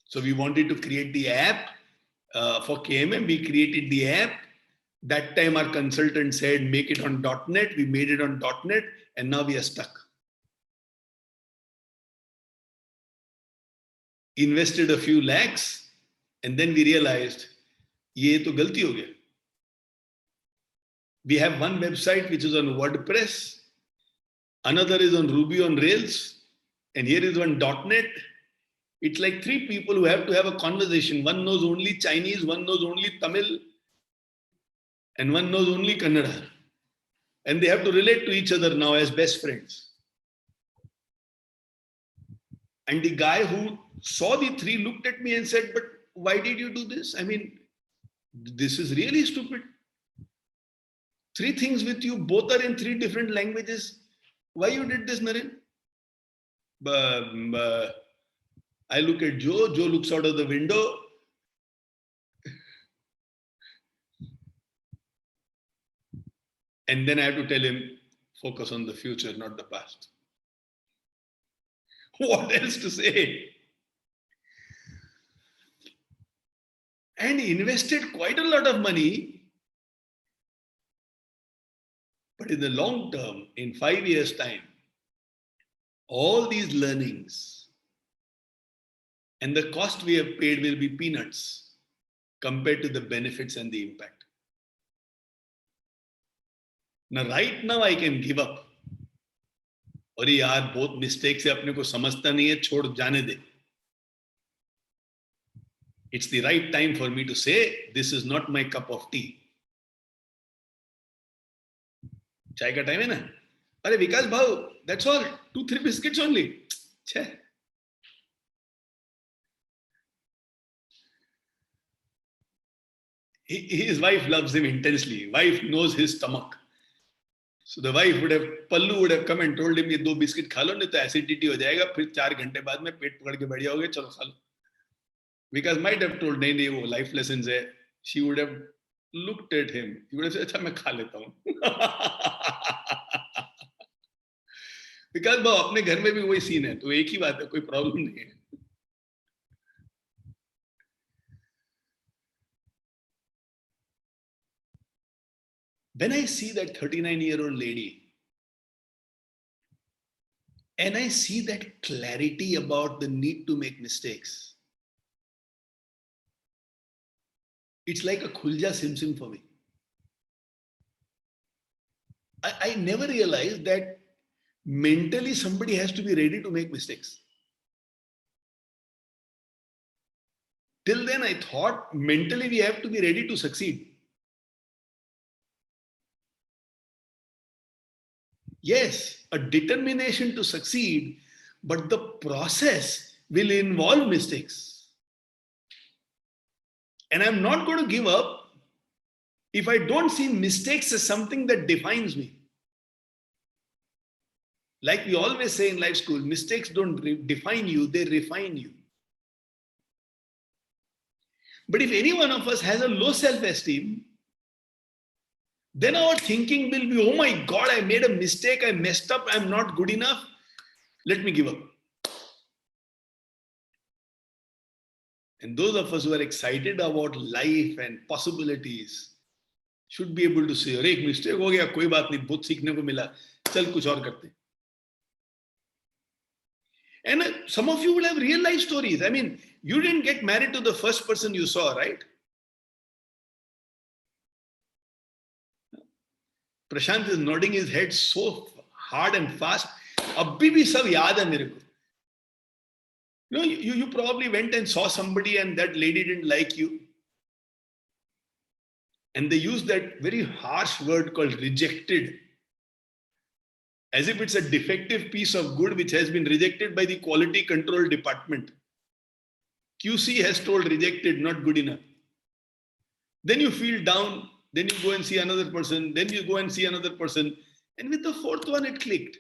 So we wanted to create the app for KMM. We created the app. That time our consultant said, make it on .NET. We made it on .NET and now we are stuck. Invested a few lakhs and then we realized, ye to galti ho gaya. We have one website which is on WordPress. Another is on Ruby on Rails. And here is one .NET. It's like three people who have to have a conversation. One knows only Chinese, one knows only Tamil, and one knows only Kannada. And they have to relate to each other now as best friends. And the guy who saw the three looked at me and said, but why did you do this? I mean, this is really stupid. 3 things with you, both are in 3 different languages. Why you did this, Naren? I look at Joe, Joe looks out of the window. And then I have to tell him, focus on the future, not the past. What else to say? And invested quite a lot of money. But in the long term, in 5 years' time, all these learnings and the cost we have paid will be peanuts compared to the benefits and the impact. Now, right now I can give up. अरे यार बहुत mistake से अपने को समझता नहीं है, छोड़ जाने दे. It's the right time for me to say, this is not my cup of tea. चाय का टाइम है ना? अरे विकास भाऊ, that's all. 2-3 biscuits only. छे. His wife loves him intensely. Wife knows his stomach. So the wife would have, Pallu would have come and told him, ये 2 biscuit खा लो नहीं तो एसिडिटी हो जाएगा, फिर 4 घंटे बाद में पेट पकड़ के बैठ जाओगे, चलो खा लो. Because might have told, नहीं नहीं वो life lessons है. She would have looked at him. He would have said, अच्छा मैं खा लेता हूँ. Because भाव अपने घर में भी वही सीन है, तो एक ही बात है, कोई प्रॉब्लम नहीं है. When I see that 39-year-old lady and I see that clarity about the need to make mistakes, it's like a khulja sim for me. I never realized that mentally somebody has to be ready to make mistakes. Till then I thought mentally we have to be ready to succeed. Yes, a determination to succeed, but the process will involve mistakes. And I'm not going to give up if I don't see mistakes as something that defines me. Like we always say in life school, mistakes don't define you, they refine you. But if any one of us has a low self-esteem, then our thinking will be, oh my God, I made a mistake, I messed up, I'm not good enough, let me give up. And those of us who are excited about life and possibilities should be able to say, अरे एक mistake हो गया, कोई बात नहीं, बहुत सीखने को मिला, चल कुछ और करते. And some of you will have real life stories. I mean, you didn't get married to the first person you saw, right? Prashant is nodding his head so hard and fast. Abhi bhi sab yaad hai mere ko. You know, you probably went and saw somebody and that lady didn't like you. And they used that very harsh word called rejected. As if it's a defective piece of good which has been rejected by the quality control department. QC has told rejected, not good enough. Then you feel down. Then you go and see another person. Then you go and see another person. And with the 4th one, it clicked.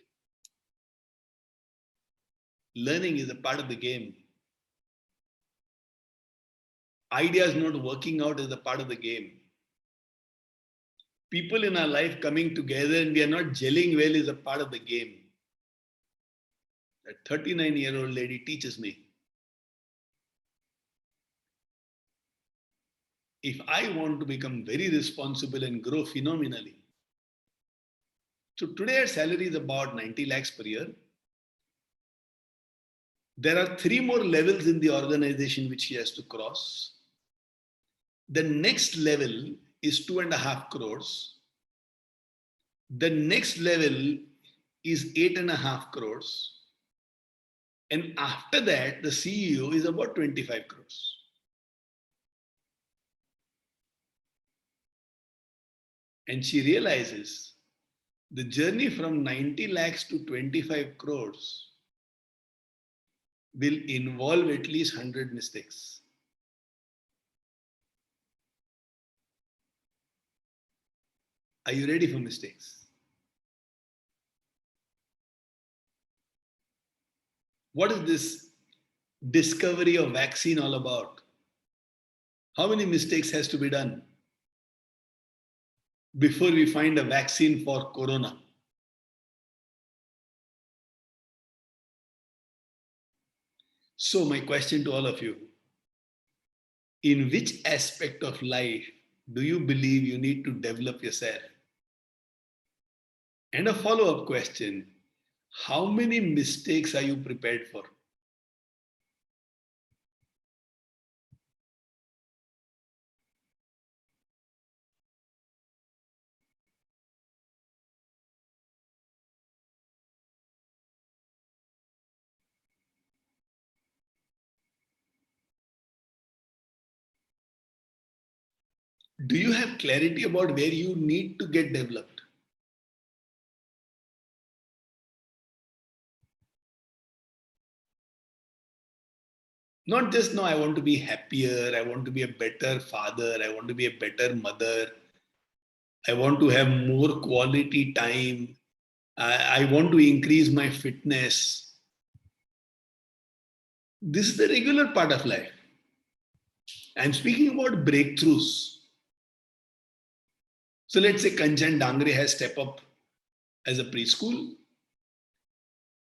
Learning is a part of the game. Ideas not working out is a part of the game. People in our life coming together and we are not gelling well is a part of the game. That 39-year-old lady teaches me. If I want to become very responsible and grow phenomenally, so today her salary is about 90 lakhs per year. There are 3 more levels in the organization which she has to cross. The next level is 2.5 crores. The next level is 8.5 crores. And after that, the CEO is about 25 crores. And she realizes the journey from 90 lakhs to 25 crores will involve at least 100 mistakes. Are you ready for mistakes? What is this discovery of vaccine all about? How many mistakes has to be done before we find a vaccine for corona? So my question to all of you, in which aspect of life do you believe you need to develop yourself? And a follow-up question, how many mistakes are you prepared for? Do you have clarity about where you need to get developed? Not just, no, I want to be happier, I want to be a better father, I want to be a better mother, I want to have more quality time, I want to increase my fitness. This is the regular part of life. I'm speaking about breakthroughs. So let's say Kanchan Dangre has stepped up as a preschool.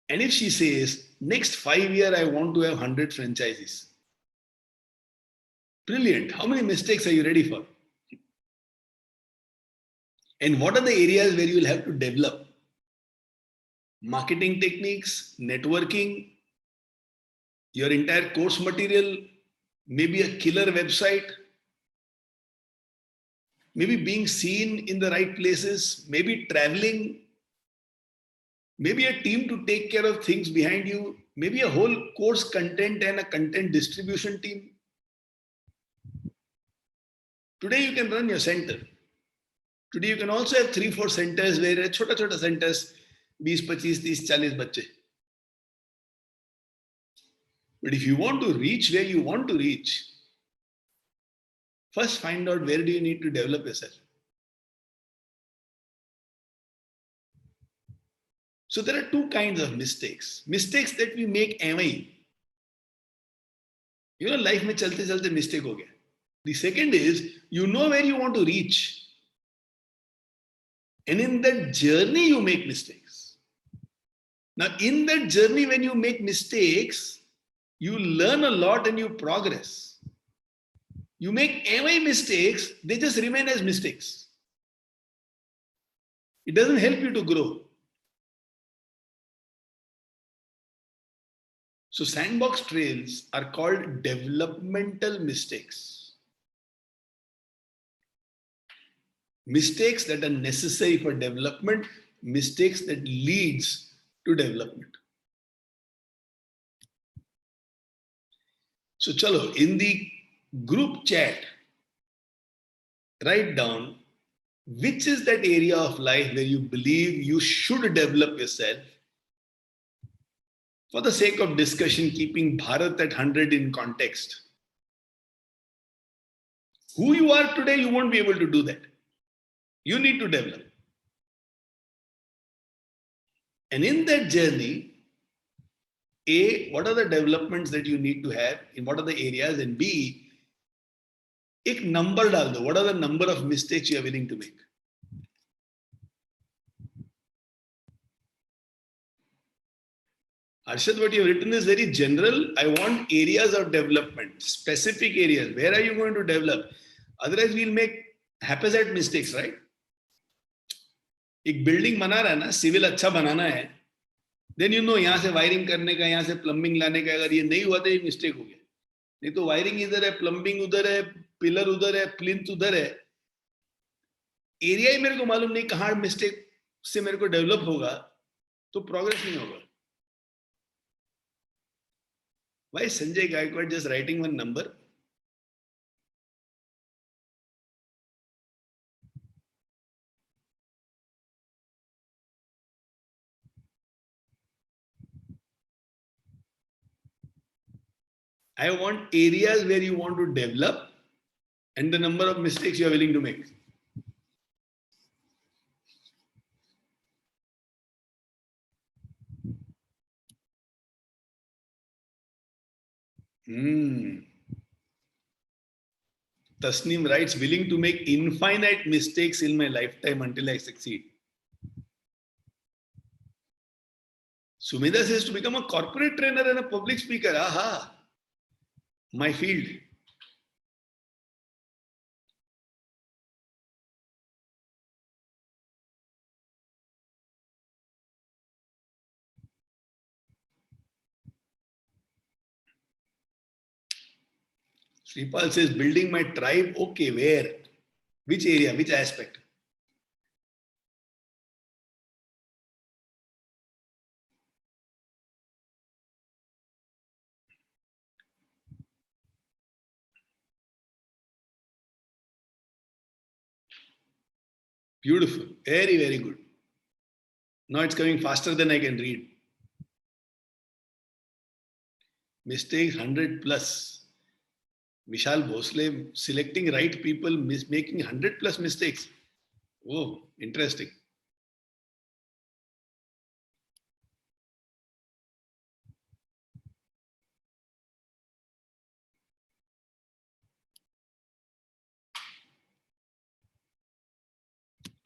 And if she says, next 5 years, I want to have 100 franchises. Brilliant. How many mistakes are you ready for? And what are the areas where you will have to develop? Marketing techniques, networking, your entire course material, maybe a killer website, maybe being seen in the right places, maybe traveling, maybe a team to take care of things behind you, maybe a whole course content and a content distribution team. Today you can run your center. Today you can also have 3-4 centers where chota centers, 20, 25, 30, 40 bacche. But if you want to reach where you want to reach, first find out where do you need to develop yourself. So there are two kinds of mistakes. Mistakes that we make anyway. You know, life mein chalte chalte mistake ho gaya. The second is, you know where you want to reach. And in that journey, you make mistakes. Now, in that journey, when you make mistakes, you learn a lot and you progress. You make any mistakes, they just remain as mistakes. It doesn't help you to grow. So sandbox trails are called developmental mistakes. Mistakes that are necessary for development, mistakes that leads to development. So chalo, in the group chat, write down which is that area of life where you believe you should develop yourself. For the sake of discussion, keeping Bharat at 100 in context. Who you are today, you won't be able to do that. You need to develop. And in that journey, A, what are the developments that you need to have? In what are the areas? And B, एक number डाल दो. What are the number of mistakes you are willing to make? Arshad, what you have written is very general. I want areas of development, specific areas. Where are you going to develop? Otherwise, we'll make haphazard mistakes, right? एक building बना रहा है ना, civil अच्छा बनाना है, then you know यहाँ से wiring करने का, यहाँ से प्लम्बिंग लाने का, अगर ये नहीं हुआ तो ये मिस्टेक हो गया. नहीं तो वायरिंग इधर है, प्लम्बिंग उधर है, पिलर उधर है, प्लिंथ उधर है, एरिया ही मेरे को मालूम नहीं कहाँ मिस्टेक से मेरे को डेवलप होगा, तो प्रोग्रेस नहीं होगा. Why is Sanjay Gaikwad just writing one number? I want areas where you want to develop and the number of mistakes you are willing to make. Tasneem writes, willing to make infinite mistakes in my lifetime until I succeed. Sumida says to become a corporate trainer and a public speaker. Aha, my field. Sripal says, building my tribe. Okay, where? Which area? Which aspect? Beautiful. Very, very good. Now it's coming faster than I can read. Mistakes 100 plus. Vishal Bhosle selecting right people, making 100 plus mistakes. Oh, interesting.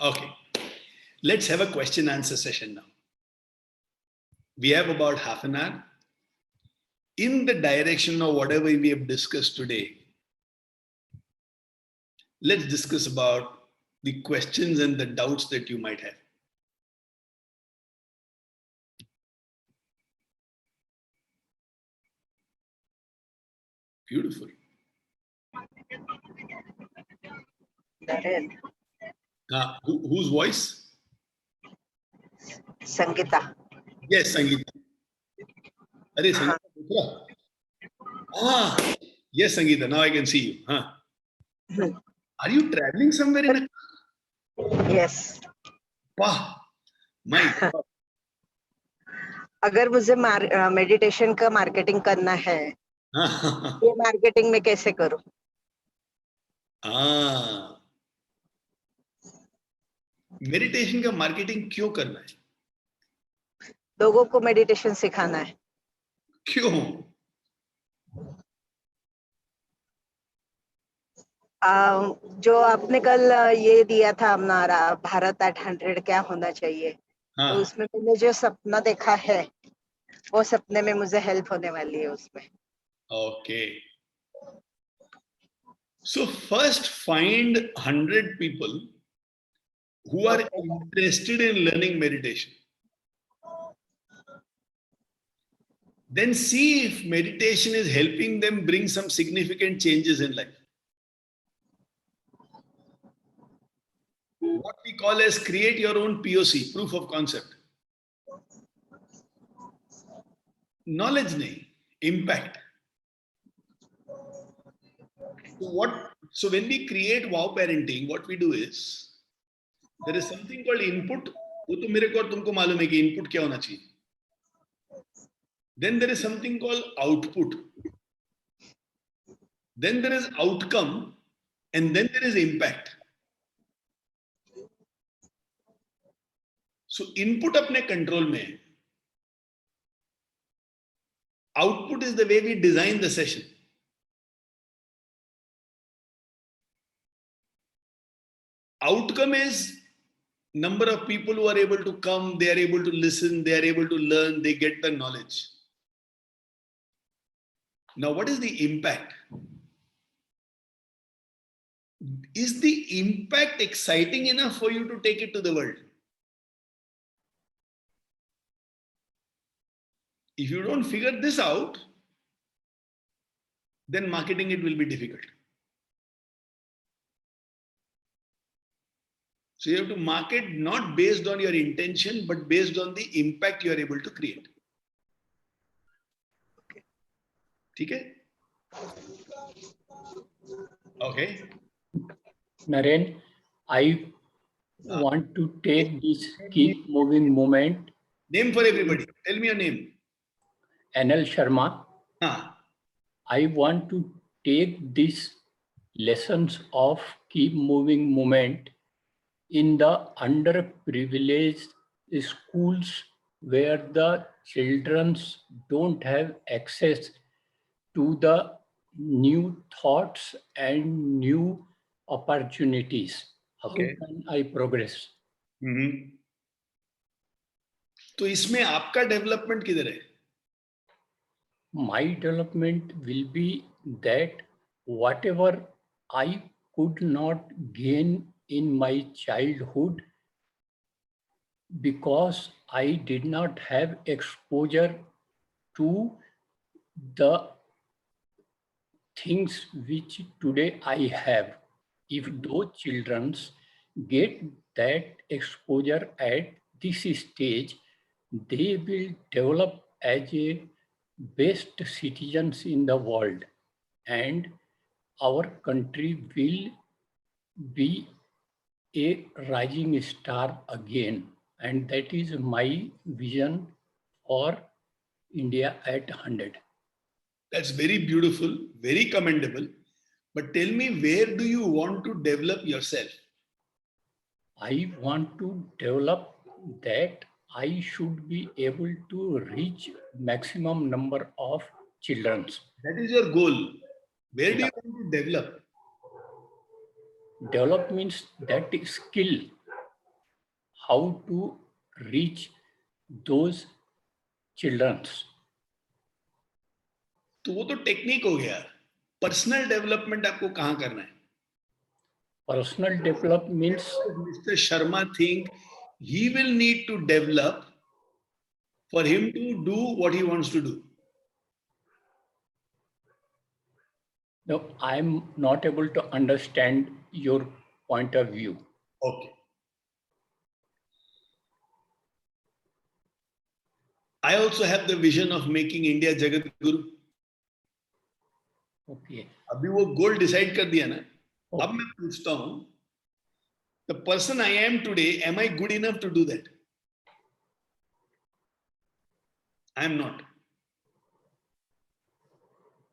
Okay, let's have a question answer session now. We have about half an hour. In the direction of whatever we have discussed today, let's discuss about the questions and the doubts that you might have. Beautiful. Whose voice? Sangeeta. Yes, Sangeeta. Arey, Sangeeta. Yes, Sangeeta. Now I can see you. Are you traveling somewhere in a car? Yes. Wow. My God. अगर मुझे meditation का marketing करना है, ये marketing में कैसे करूं? Meditation का मार्केटिंग क्यों करना है? लोगों को मेडिटेशन सिखाना है. क्यों? जो आपने कल ये दिया था हमारा भारत एट 100 क्या होना चाहिए, तो उसमें मैंने जो सपना देखा है, वो सपने में मुझे हेल्प होने वाली है उसमें. Okay. So first find 100 people who are interested in learning meditation. Then see if meditation is helping them bring some significant changes in life. What we call as create your own POC, proof of concept. Knowledge nahi, impact. So when we create wow parenting, what we do is, there is something called input. वो तो मेरे को और तुमको मालूम है कि input क्या होना चाहिए. Then there is something called output. Then there is outcome, and then there is impact. So input अपने control में है. Output is the way we design the session. Outcome is number of people who are able to come, they are able to listen, they are able to learn, they get the knowledge. Now, what is the impact? Is the impact exciting enough for you to take it to the world? If you don't figure this out, then marketing it will be difficult. So you have to market not based on your intention, but based on the impact you are able to create. Okay? Okay. Naren, I want to take this keep moving movement. Name for everybody. Tell me your name. NL Sharma. Huh. I want to take these lessons of keep moving movement in the underprivileged schools where the children don't have access to the new thoughts and new opportunities. How Okay. can I progress? तो इसमें आपका development किधर है? My development will be that whatever I could not gain in my childhood because I did not have exposure to the things which today I have. If those children get that exposure at this stage, they will develop as a best citizens in the world, and our country will be a rising star again. And that is my vision for India at 100. That's very beautiful, very commendable. But tell me, where do you want to develop yourself? I want to develop that I should be able to reach maximum number of children. That is your goal. Where do you want to develop? Develop means that skill, how to reach those children. तो वो तो technique हो गया. Personal development आपको कहाँ करना है? Personal development means Mr. Sharma think he will need to develop for him to do what he wants to do. no, I'm not able to understand your point of view. Okay. I also have the vision of making India Jagat Guru. Okay. अभी वो goal decide कर दिया ना. अब मैं पूछता हूं, the person I am today, am I good enough to do that? I am not.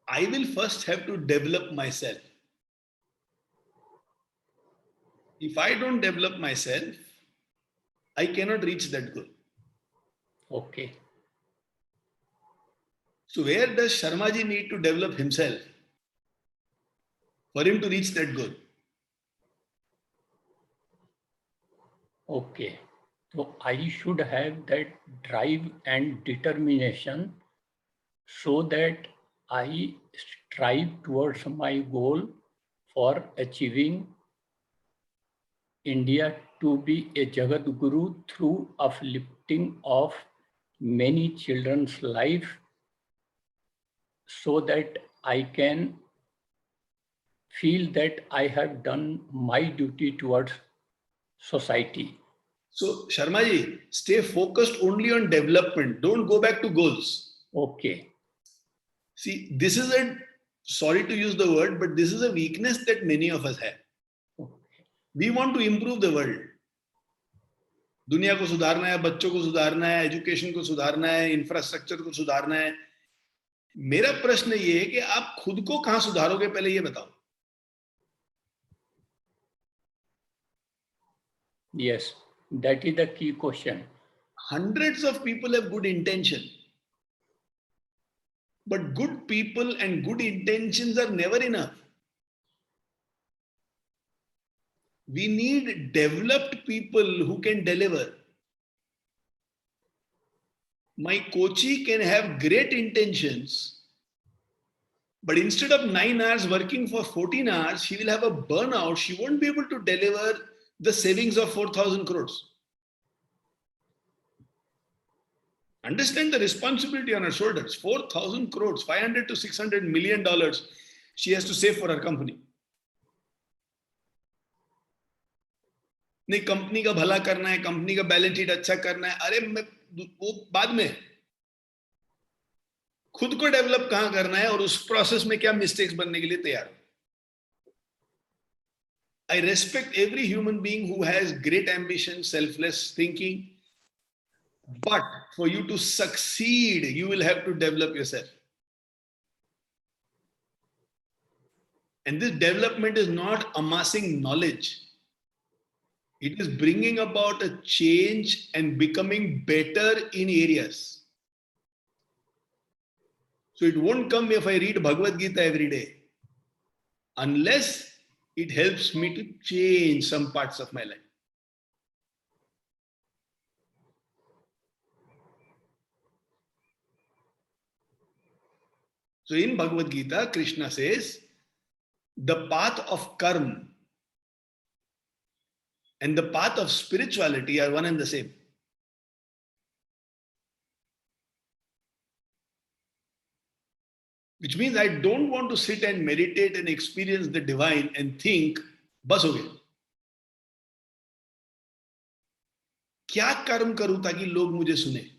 I will first have to develop myself. If I don't develop myself, I cannot reach that goal. Okay. So where does Sharma ji need to develop himself for him to reach that goal? Okay. So I should have that drive and determination so that I strive towards my goal for achieving India to be a Jagat Guru through uplifting of many children's life, so that I can feel that I have done my duty towards society. So Sharma ji, stay focused only on development. Don't go back to goals. Okay. See, this is a, sorry to use the word, but this is a weakness that many of us have. We want to improve the world. दुनिया को सुधारना है, बच्चों को सुधारना है, education को सुधारना है, इंफ्रास्ट्रक्चर को सुधारना है. मेरा प्रश्न ये है कि आप खुद को कहां सुधारोगे, पहले ये बताओ. Yes, that is the key question. Hundreds of people have good intention, but good people and good intentions are never enough. We need developed people who can deliver. My coachee can have great intentions, but instead of 9 hours working for 14 hours, she will have a burnout. She won't be able to deliver the savings of 4,000 crores. Understand the responsibility on her shoulders. 4,000 crores, 500 to 600 million dollars she has to save for her company. नहीं, company का भला करना है, company का balance sheet अच्छा करना है. अरे मैं वो बाद में, खुद को डेवलप कहां करना है और उस प्रोसेस में क्या मिस्टेक्स बनने के लिए तैयार. I respect every human being who has great ambition, selfless thinking, but for you to succeed, you will have to develop yourself. And this development is not amassing knowledge. It is bringing about a change and becoming better in areas. So it won't come if I read Bhagavad Gita every day, unless it helps me to change some parts of my life. So in Bhagavad Gita, Krishna says, the path of karma and the path of spirituality are one and the same. Which means I don't want to sit and meditate and experience the divine and think, बस हो गया. क्या कर्म करूं ताकि लोग मुझे सुने?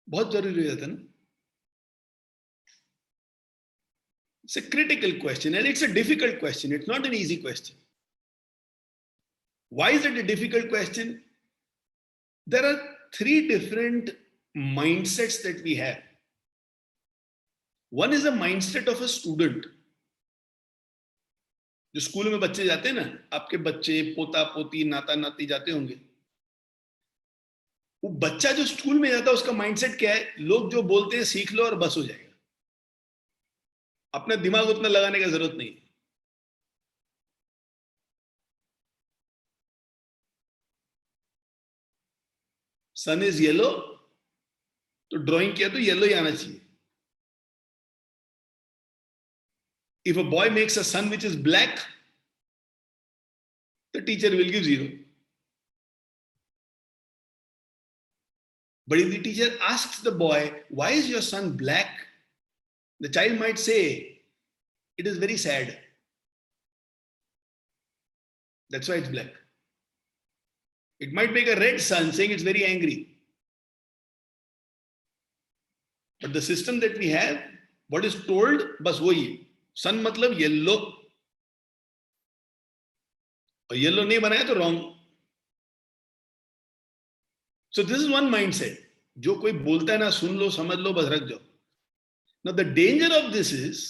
बहुत जरूरी हो जाता है ना? It's a critical question and it's a difficult question. It's not an easy question. Why is it a difficult question? There are 3 different mindsets that we have. One is a mindset of a student. जो school में बच्चे जाते हैं ना, आपके बच्चे पोता पोती नाता नाती जाते होंगे, वो बच्चा जो स्कूल में जाता है उसका माइंडसेट क्या है? लोग जो बोलते हैं सीख लो और बस हो जाएगा, अपना दिमाग उतना लगाने की जरूरत नहीं. सन इज येलो, तो ड्राइंग किया तो येलो ही आना चाहिए. If a boy makes a sun which is black, the teacher will give 0. But if the teacher asks the boy, why is your sun black? The child might say, it is very sad. That's why it's black. It might make a red sun saying it's very angry. But the system that we have, what is told, bas wohi. Sun matlab yellow. और yellow नहीं बनाया तो wrong. So this is one mindset. जो कोई बोलता है ना, सुन लो समझ लो बस रख जाओ. Now the danger of this is,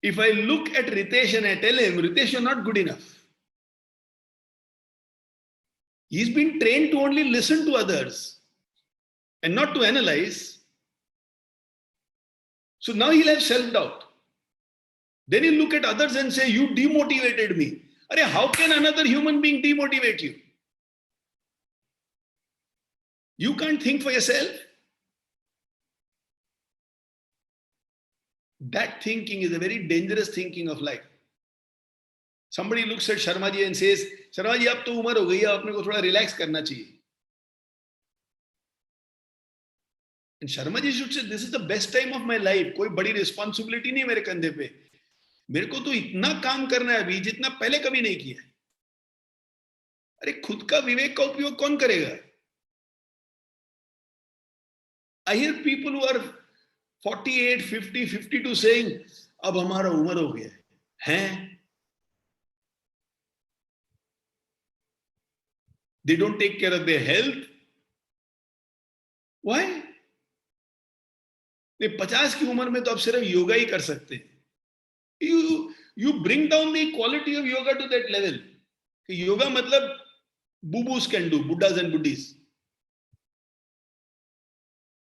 if I look at Ritesh and I tell him, Ritesh you are not good enough. He is been trained to only listen to others and not to analyse. So now he'll have self-doubt. Then he'll look at others and say, you demotivated me. Arey, how can another human being demotivate you? You can't think for yourself. That thinking is a very dangerous thinking of life. Somebody looks at Sharma ji and says, Sharma ji, ab to umar ho gayi hai, apne ko thoda relax karna chahiye. And Sharma ji should say, this is the best time of my life. कोई बड़ी responsibility नहीं मेरे कंधे पे. मेरे को तो इतना काम करना है अभी जितना पहले कभी नहीं किया. अरे खुद का विवेक का उपयोग कौन करेगा? I hear people who are 48, 50, 52 saying, अब हमारा उम्र हो गया है. They don't take care of their health. Why? 50 की उम्र में तो आप सिर्फ योगा ही कर सकते हैं. You bring down the quality of yoga to that level. Yoga मतलब bubus can do, Buddhas and Buddhists.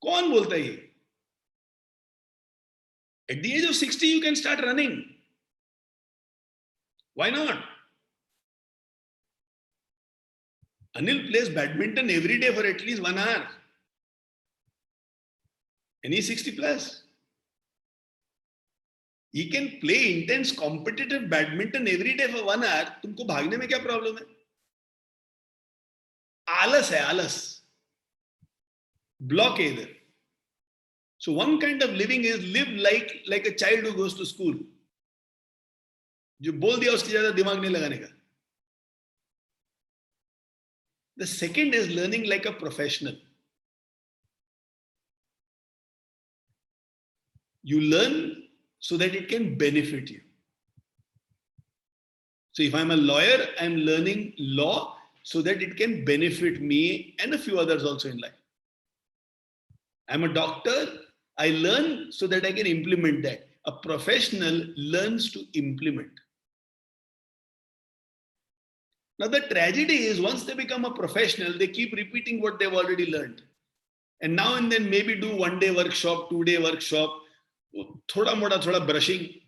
कौन बोलता है ये? At the age of 60 you can start running. Why not? Anil plays badminton every day for at least 1 hour. And he's 60 plus. He can play intense competitive badminton every day for 1 hour. तुमको भागने में क्या problem है? आलस है, आलस. Block है इधर. So one kind of living is live like a child who goes to school. जो बोल दिया उसकी ज्यादा दिमाग नहीं लगाने का. The second is learning like a professional. You learn so that it can benefit you. So if I'm a lawyer, I'm learning law so that it can benefit me and a few others also in life. I'm a doctor, I learn so that I can implement that. A professional learns to implement. Now the tragedy is once they become a professional, they keep repeating what they've already learned. And now and then maybe do 1-day workshop, 2-day workshop, thoda moda, thoda brushing.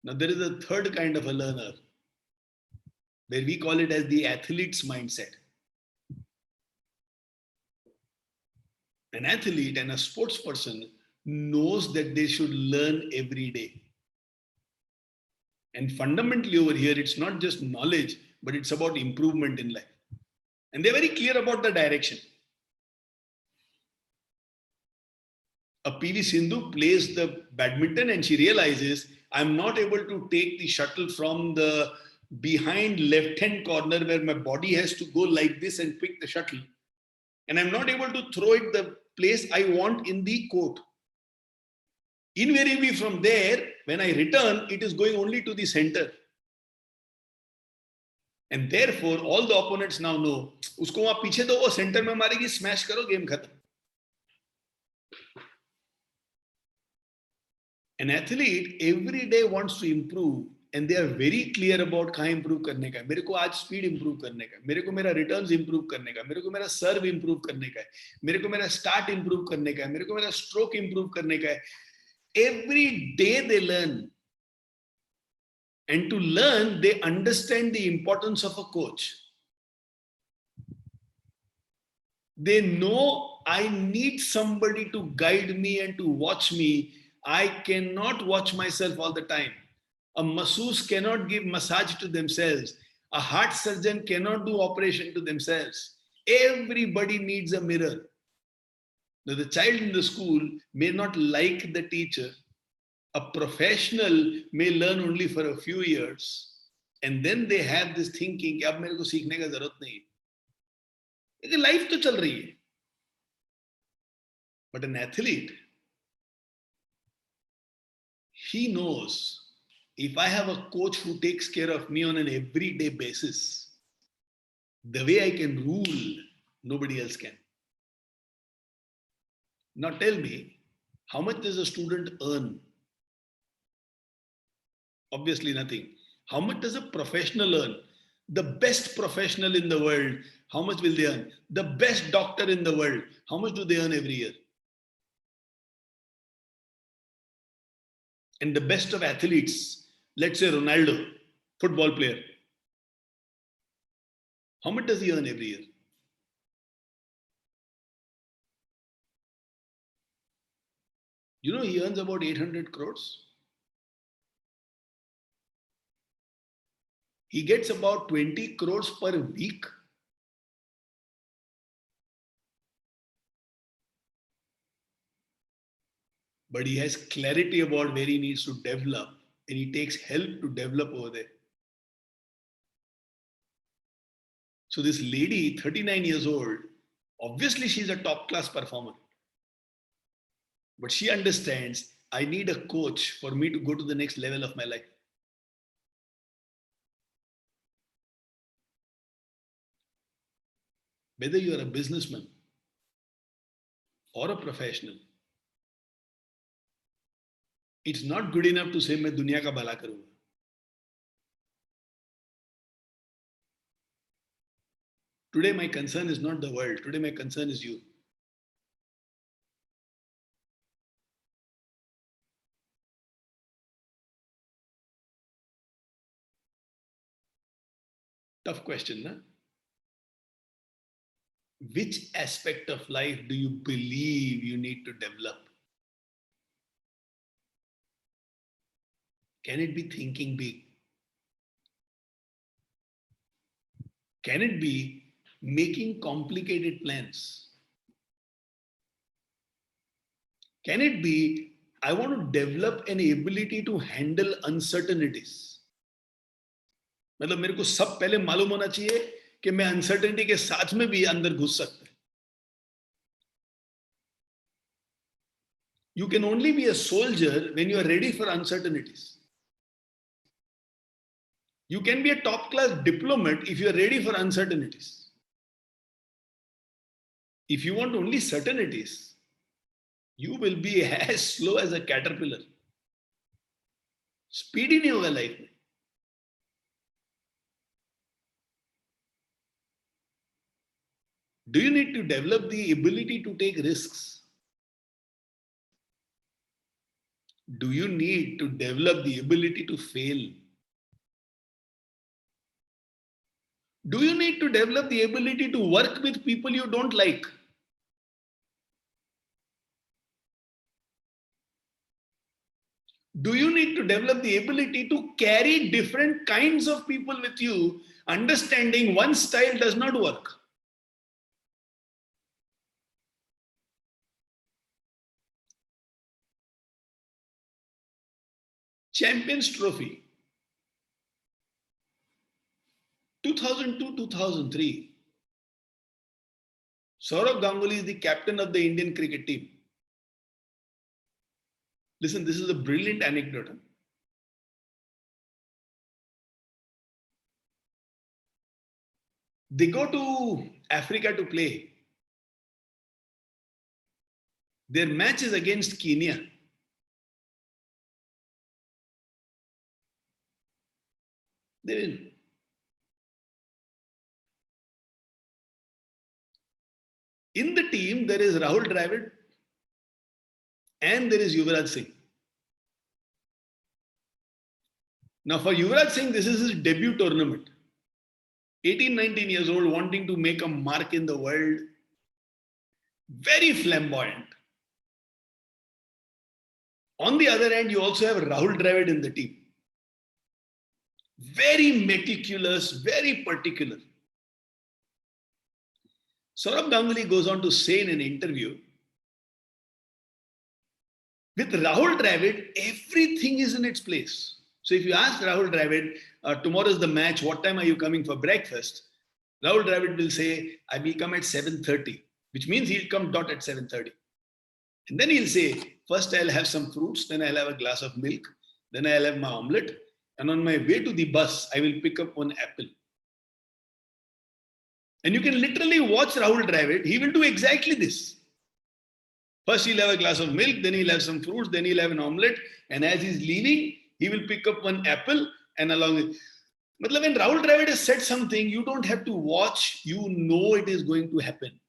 Now there is a third kind of a learner where we call it as the athlete's mindset. An athlete and a sports person knows that they should learn every day. And fundamentally over here, it's not just knowledge, but it's about improvement in life. And they're very clear about the direction. A PV Sindhu plays the badminton and she realizes, I'm not able to take the shuttle from the behind left-hand corner where my body has to go like this and pick the shuttle. And I'm not able to throw it the place I want in the court. Invariably from there, when I return, it is going only to the center. And therefore, all the opponents now know, usko wahan piche do, wo center mein maregi, smash karo, game khatam. An athlete every day wants to improve and they are very clear about kahan improve karne ka hai. Mere ko aaj speed improve karne ka hai. Mere ko mera returns improve karne ka hai. Mere ko mera serve improve karne ka hai. Mere ko mera start improve karne ka hai. Mere ko mera stroke improve karne ka hai. Every day they learn. And to learn, they understand the importance of a coach. They know I need somebody to guide me and to watch me. I cannot watch myself all the time. A masseuse cannot give massage to themselves. A heart surgeon cannot do operation to themselves. Everybody needs a mirror. Now, the child in the school may not like the teacher. A professional may learn only for a few years. And then they have this thinking कि अब मेरे को सीखने का जरूरत नहीं है. लेकिन life तो चल रही है. But an athlete, he knows if I have a coach who takes care of me on an everyday basis, the way I can rule, nobody else can. Now tell me, how much does a student earn? Obviously nothing. How much does a professional earn? The best professional in the world, how much will they earn? The best doctor in the world, how much do they earn every year? And the best of athletes, let's say Ronaldo, football player, how much does he earn every year? You know, he earns about 800 crores. He gets about 20 crores per week. But he has clarity about where he needs to develop and he takes help to develop over there. So this lady, 39 years old, obviously she's a top class performer. But she understands, I need a coach for me to go to the next level of my life. Whether you are a businessman or a professional, it's not good enough to say, मैं दुनिया का भला करूँगा. Today, my concern is not the world. Today, my concern is you. Tough question, na? Which aspect of life do you believe you need to develop? Can it be thinking big? Can it be making complicated plans? Can it be, I want to develop an ability to handle uncertainties? मतलब मेरे को सब पहले मालूम होना चाहिए कि मैं अनसर्टेनिटी के साथ में भी अंदर घुस सकता है. You can only be a soldier when you are ready for uncertainties. You can be a top class diplomat if you are ready for uncertainties. If you want only certainties, you will be as slow as a caterpillar. Speedy नहीं होगा life में. Do you need to develop the ability to take risks? Do you need to develop the ability to fail? Do you need to develop the ability to work with people you don't like? Do you need to develop the ability to carry different kinds of people with you, understanding one style does not work? Champions Trophy 2002-2003. Saurav Ganguly is the captain of the Indian cricket team. Listen, this is a brilliant anecdote. They go to Africa to play. Their match is against Kenya. They win. In the team, there is Rahul Dravid and there is Yuvraj Singh. Now for Yuvraj Singh, this is his debut tournament. 18, 19 years old, wanting to make a mark in the world. Very flamboyant. On the other hand, you also have Rahul Dravid in the team. Very meticulous, very particular. Saurav Ganguly goes on to say in an interview, with Rahul Dravid, everything is in its place. So if you ask Rahul Dravid, tomorrow is the match, what time are you coming for breakfast? Rahul Dravid will say, I will come at 7:30, which means he'll come dot at 7:30. And then he'll say, first I'll have some fruits, then I'll have a glass of milk, then I'll have my omelette, and on my way to the bus, I will pick up one apple. And you can literally watch Rahul Dravid, he will do exactly this. First he'll have a glass of milk, then he'll have some fruits, then he'll have an omelette, and as he's leaving, he will pick up one apple and along with. But when Rahul Dravid has said something, you don't have to watch, you know it is going to happen.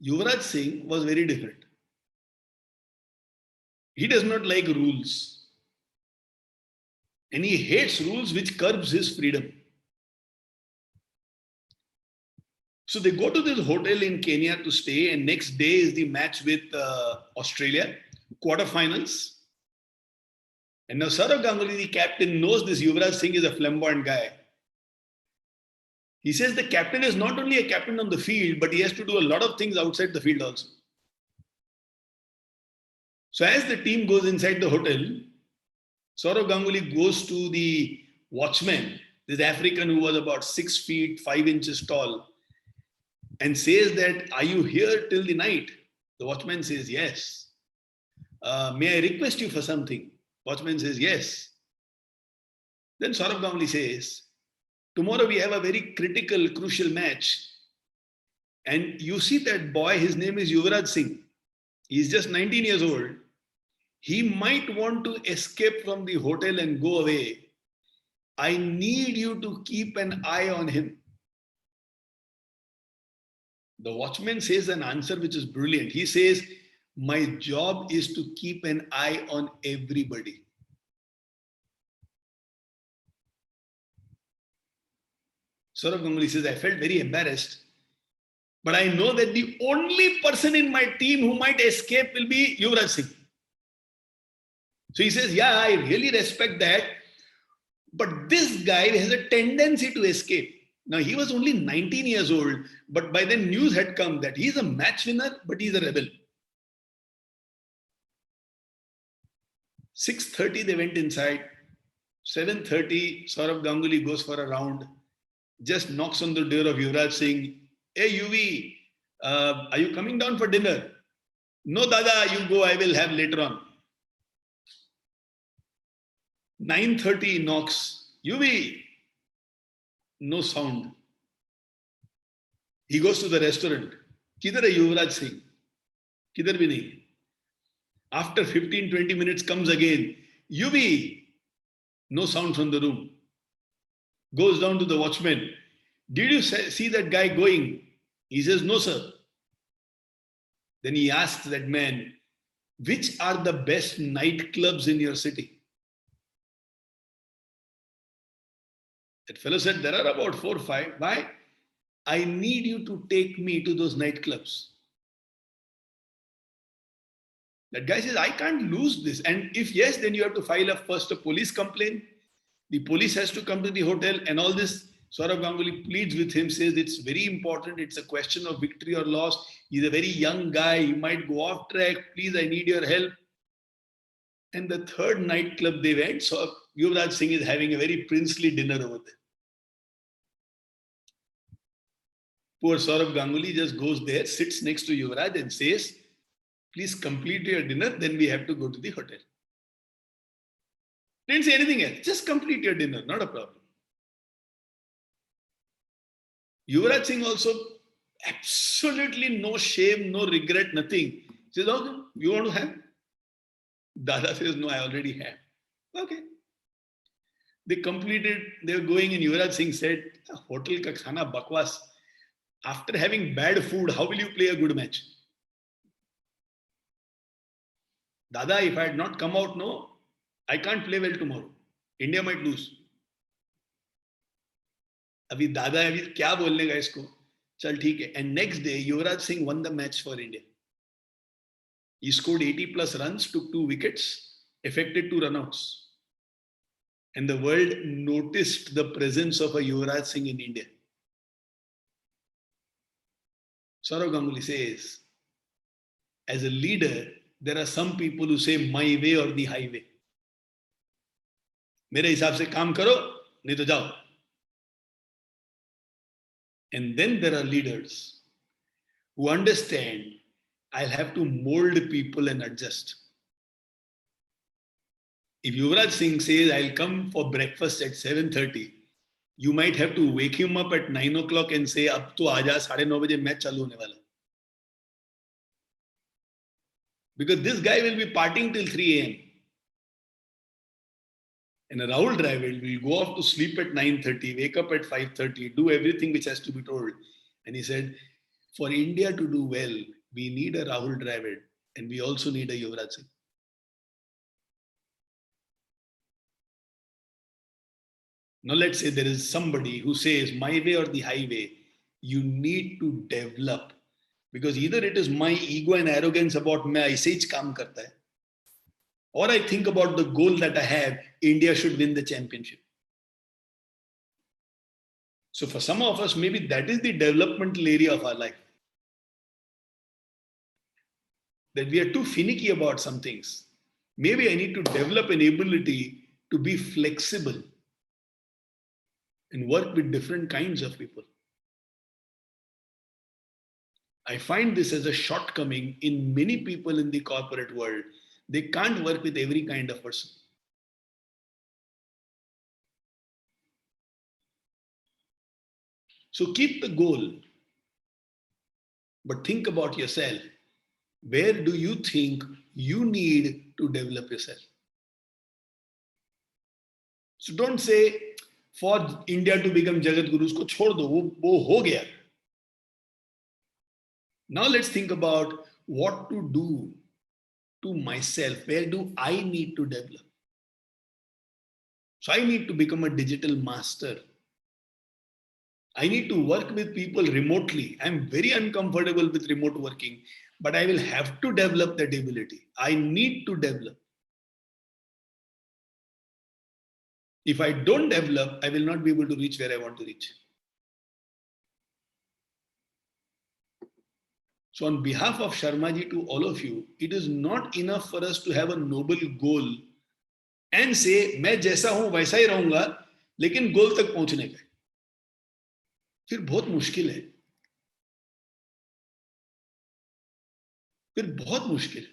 Yuvraj Singh was very different. He does not like rules. And he hates rules which curbs his freedom. So they go to this hotel in Kenya to stay, and next day is the match with Australia, quarterfinals. And now Saurav Ganguly, the captain, knows this Yuvraj Singh is a flamboyant guy. He says the captain is not only a captain on the field, but he has to do a lot of things outside the field also. So as the team goes inside the hotel, Saurav Ganguly goes to the watchman, this African who was about 6 feet, 5 inches tall, and says that, are you here till the night? The watchman says, yes. May I request you for something? Watchman says, yes. Then Saurav Ganguly says, tomorrow we have a very critical, crucial match. And you see that boy, his name is Yuvraj Singh. He's just 19 years old. He might want to escape from the hotel and go away. I need you to keep an eye on him. The watchman says an answer which is brilliant. He says, my job is to keep an eye on everybody. Saurav Ganguly says, I felt very embarrassed, but I know that the only person in my team who might escape will be Yuvraj Singh. So he says, yeah, I really respect that, but this guy has a tendency to escape. Now, he was only 19 years old, but by then news had come that he's a match winner, but he's a rebel. 6:30 they went inside. 7:30, Saurav Ganguly goes for a round, just knocks on the door of Yuvraj Singh. Hey, UV, are you coming down for dinner? No, Dada, you go, I will have later on. 9:30 knocks. UV, no sound. He goes to the restaurant. Kidhar hai Yuvraj Singh? Kidhar bhi nahi. After 15-20 minutes comes again. UV, no sound from the room. Goes down to the watchman. Did you see that guy going? He says, no, sir. Then he asks that man, which are the best nightclubs in your city? That fellow said, there are about 4 or 5. Why? I need you to take me to those nightclubs. That guy says, I can't lose this. And if yes, then you have to file first a police complaint. The police has to come to the hotel and all this. Saurav Ganguly pleads with him, says it's very important. It's a question of victory or loss. He's a very young guy. He might go off track. Please, I need your help. And the third nightclub they went, so Yuvraj Singh is having a very princely dinner over there. Poor Saurav Ganguly just goes there, sits next to Yuvraj and says, please complete your dinner, then we have to go to the hotel. Didn't say anything else, just complete your dinner, not a problem. Yuvraj Singh also, absolutely no shame, no regret, nothing. He says, okay, you want to have? Dada says, no, I already have. Okay. They completed, they were going and Yuvraj Singh said, hotel ka khana bakwas. After having bad food, how will you play a good match? Dada, if I had not come out, no, I can't play well tomorrow. India might lose. अभी दादा अभी क्या बोलने का इसको चल ठीक है and next day Yuvraj Singh won the match for India. He scored 80 plus runs, took 2 wickets, effected 2 runouts, and the world noticed the presence of a Yuvraj Singh in India. Saurav Ganguly says, as a leader, there are some people who say my way or the highway. मेरे हिसाब से काम करो, नहीं तो जाओ. And then there are leaders who understand I'll have to mold people and adjust. If Yuvraj Singh says I'll come for breakfast at 7:30, you might have to wake him up at 9 o'clock and say, अब तो आजा 9:30 बजे match चालू होने वाला. Because this guy will be partying till 3 a.m. And Rahul Dravid will go off to sleep at 9:30, wake up at 5:30, do everything which has to be told. And he said, for India to do well, we need a Rahul Dravid and we also need a Yuvraj Singh. Now let's say there is somebody who says my way or the highway, you need to develop. Because either it is my ego and arrogance about मैं ऐसे ही काम करता है, or I think about the goal that I have, India should win the championship. So for some of us, maybe that is the developmental area of our life. That we are too finicky about some things. Maybe I need to develop an ability to be flexible and work with different kinds of people. I find this as a shortcoming in many people in the corporate world. They can't work with every kind of person. So keep the goal, but think about yourself. Where do you think you need to develop yourself? So don't say, for India to become Jagat Guru, usko chhod do, wo ho gaya. Now let's think about what to do to myself. Where do I need to develop? So I need to become a digital master. I need to work with people remotely. I'm very uncomfortable with remote working, but I will have to develop that ability. I need to develop. If I don't develop, I will not be able to reach where I want to reach. So on behalf of Sharmaji to all of you, it is not enough for us to have a noble goal and say, मैं जैसा हूं वैसा ही रहूंगा, लेकिन गोल तक पहुंचने का फिर बहुत मुश्किल है. फिर बहुत मुश्किल.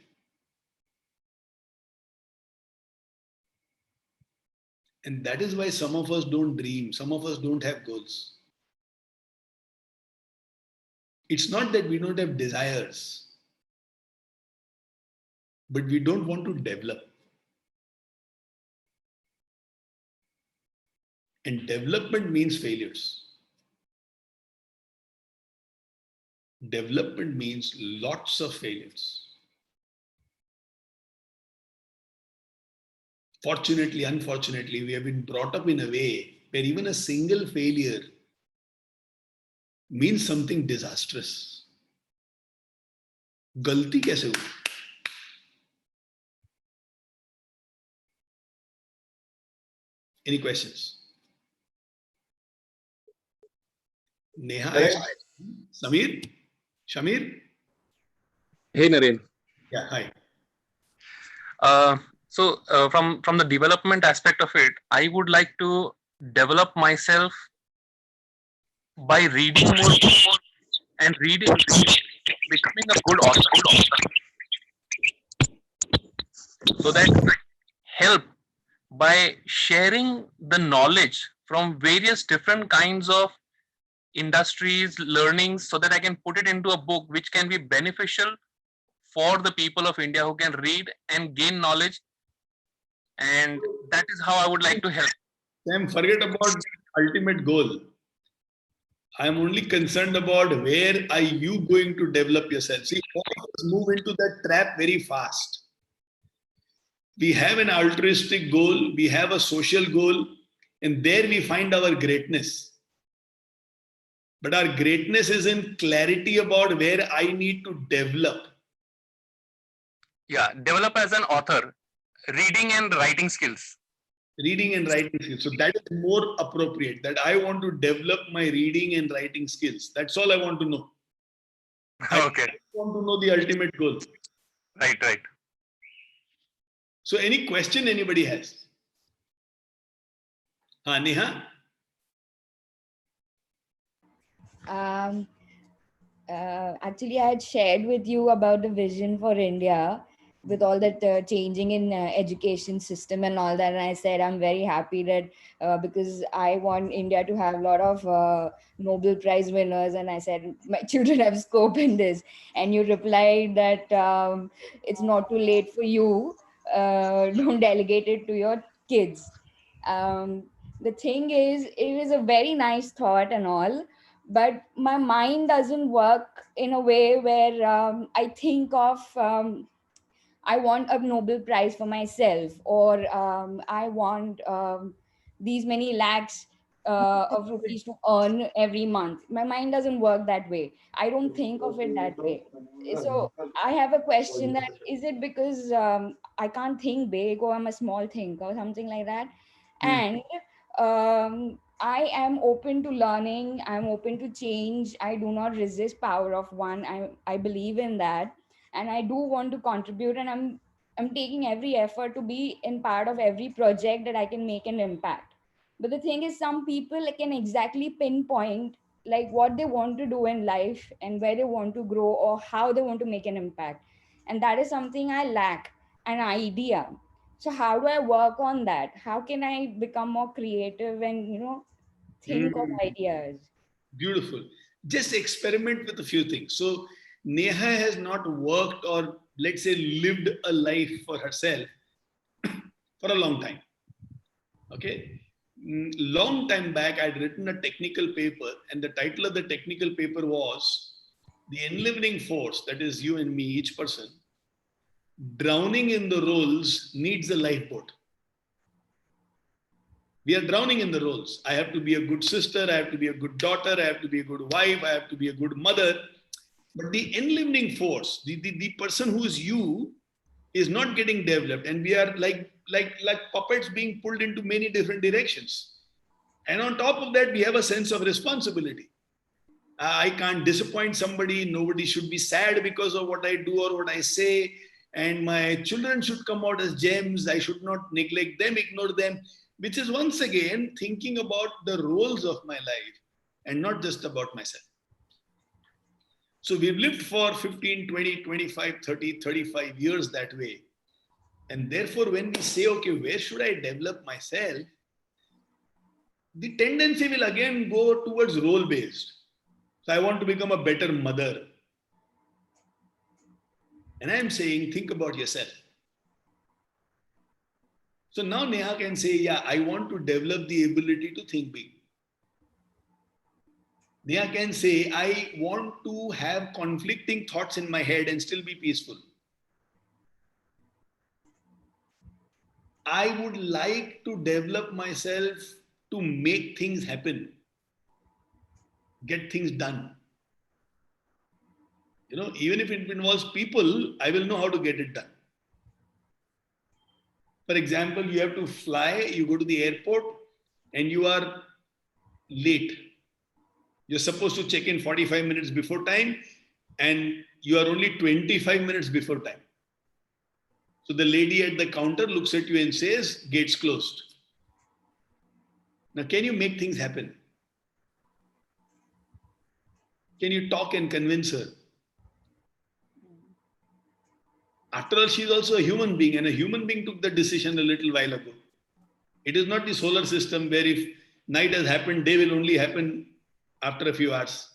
And that is why some of us don't dream, some of us don't have goals. It's not that we don't have desires, but we don't want to develop. And development means failures. Development means lots of failures. Fortunately, unfortunately, we have been brought up in a way where even a single failure means something disastrous. गलती कैसे हुई? Any questions? Neha, Samir, Shamir? Hey, Naren. Yeah, hi. From the development aspect of it, I would like to develop myself by reading more and becoming a good author, so that help by sharing the knowledge from various different kinds of industries, learnings, so that I can put it into a book which can be beneficial for the people of India who can read and gain knowledge. And that is how I would like to help. Sam, forget about the ultimate goal. I am only concerned about where are you going to develop yourself. See, all of us move into that trap very fast. We have an altruistic goal, we have a social goal, and there we find our greatness. But our greatness is in clarity about where I need to develop. Yeah, develop as an author, reading and writing skills. Reading and writing skills. So that is more appropriate, that I want to develop my reading and writing skills. That's all I want to know. Okay. I want to know the ultimate goal. Right. So any question anybody has? Neha? Actually, I had shared with you about the vision for India with all that changing in education system and all that. And I said, I'm very happy that because I want India to have a lot of Nobel Prize winners. And I said, my children have scope in this. And you replied that it's not too late for you. Don't delegate it to your kids. The thing is, it is a very nice thought and all, but my mind doesn't work in a way where I think of I want a Nobel Prize for myself, or I want these many lakhs of rupees to earn every month. My mind doesn't work that way. I don't think of it that way. So I have a question: that is it because I can't think big, or I'm a small thinker, or something like that? And I am open to learning. I'm open to change. I do not resist power of one. I believe in that, and I do want to contribute. And I'm taking every effort to be in part of every project that I can make an impact. But the thing is, some people can exactly pinpoint like what they want to do in life and where they want to grow or how they want to make an impact, and that is something I lack, an idea. So how do I work on that? How can I become more creative and think of ideas? Beautiful. Just experiment with a few things. So Neha has not worked or let's say lived a life for herself for a long time. Okay. Long time back, I'd written a technical paper, and the title of the technical paper was The Enlivening Force, that is you and me, each person, drowning in the roles needs a lifeboat. We are drowning in the roles. I have to be a good sister, I have to be a good daughter, I have to be a good wife, I have to be a good mother. But the enlivening force, the person who is you, is not getting developed, and we are like puppets being pulled into many different directions. And on top of that, we have a sense of responsibility. I can't disappoint somebody. Nobody should be sad because of what I do or what I say. And my children should come out as gems. I should not neglect them, ignore them, which is once again thinking about the roles of my life and not just about myself. So we've lived for 15, 20, 25, 30, 35 years that way. And therefore, when we say, okay, where should I develop myself? The tendency will again go towards role-based. So I want to become a better mother. And I'm saying, think about yourself. So now Neha can say, yeah, I want to develop the ability to think big. Neha can say, I want to have conflicting thoughts in my head and still be peaceful. I would like to develop myself to make things happen, get things done. Even if it involves people, I will know how to get it done. For example, you have to fly, you go to the airport and you are late. You're supposed to check in 45 minutes before time and you are only 25 minutes before time. So the lady at the counter looks at you and says, gates closed. Now, can you make things happen? Can you talk and convince her? After all, she is also a human being, and a human being took the decision a little while ago. It is not the solar system where if night has happened, day will only happen after a few hours.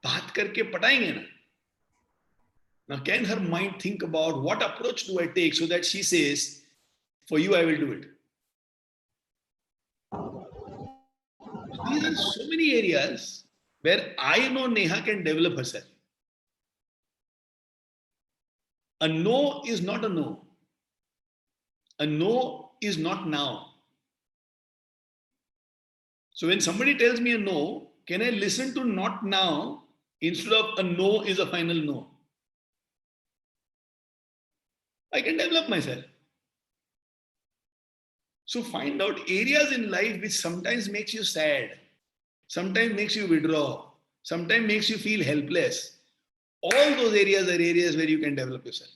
बात करके पटाएंगे ना. Now, can her mind think about what approach do I take so that she says, for you, I will do it? These are so many areas where I know Neha can develop herself. A no is not a no. A no is not now. So when somebody tells me a no, can I listen to not now instead of a no is a final no? I can develop myself. So find out areas in life which sometimes makes you sad, sometimes makes you withdraw, sometimes makes you feel helpless. All those areas are areas where you can develop yourself.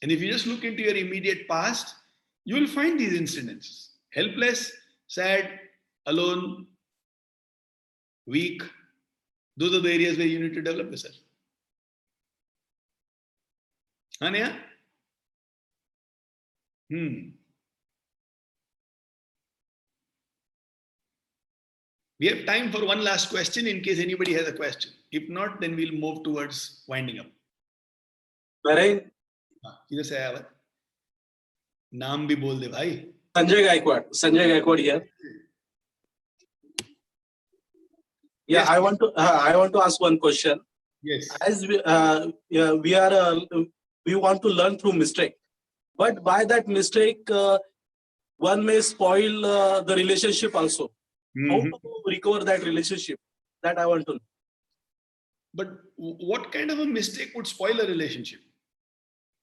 And if you just look into your immediate past, you will find these incidents. Helpless, sad, alone, weak. Those are the areas where you need to develop yourself. Anya? We have time for one last question in case anybody has a question. If not, then we'll move towards winding up. Naren? किधर से आया आवाज? नाम भी बोल दे भाई. Sanjay Gaikwad here. Yeah, Yes. I want to ask one question. Yes. As we want to learn through mistake, but by that mistake, one may spoil the relationship also. How to recover that relationship? That I want to know. But what kind of a mistake would spoil a relationship?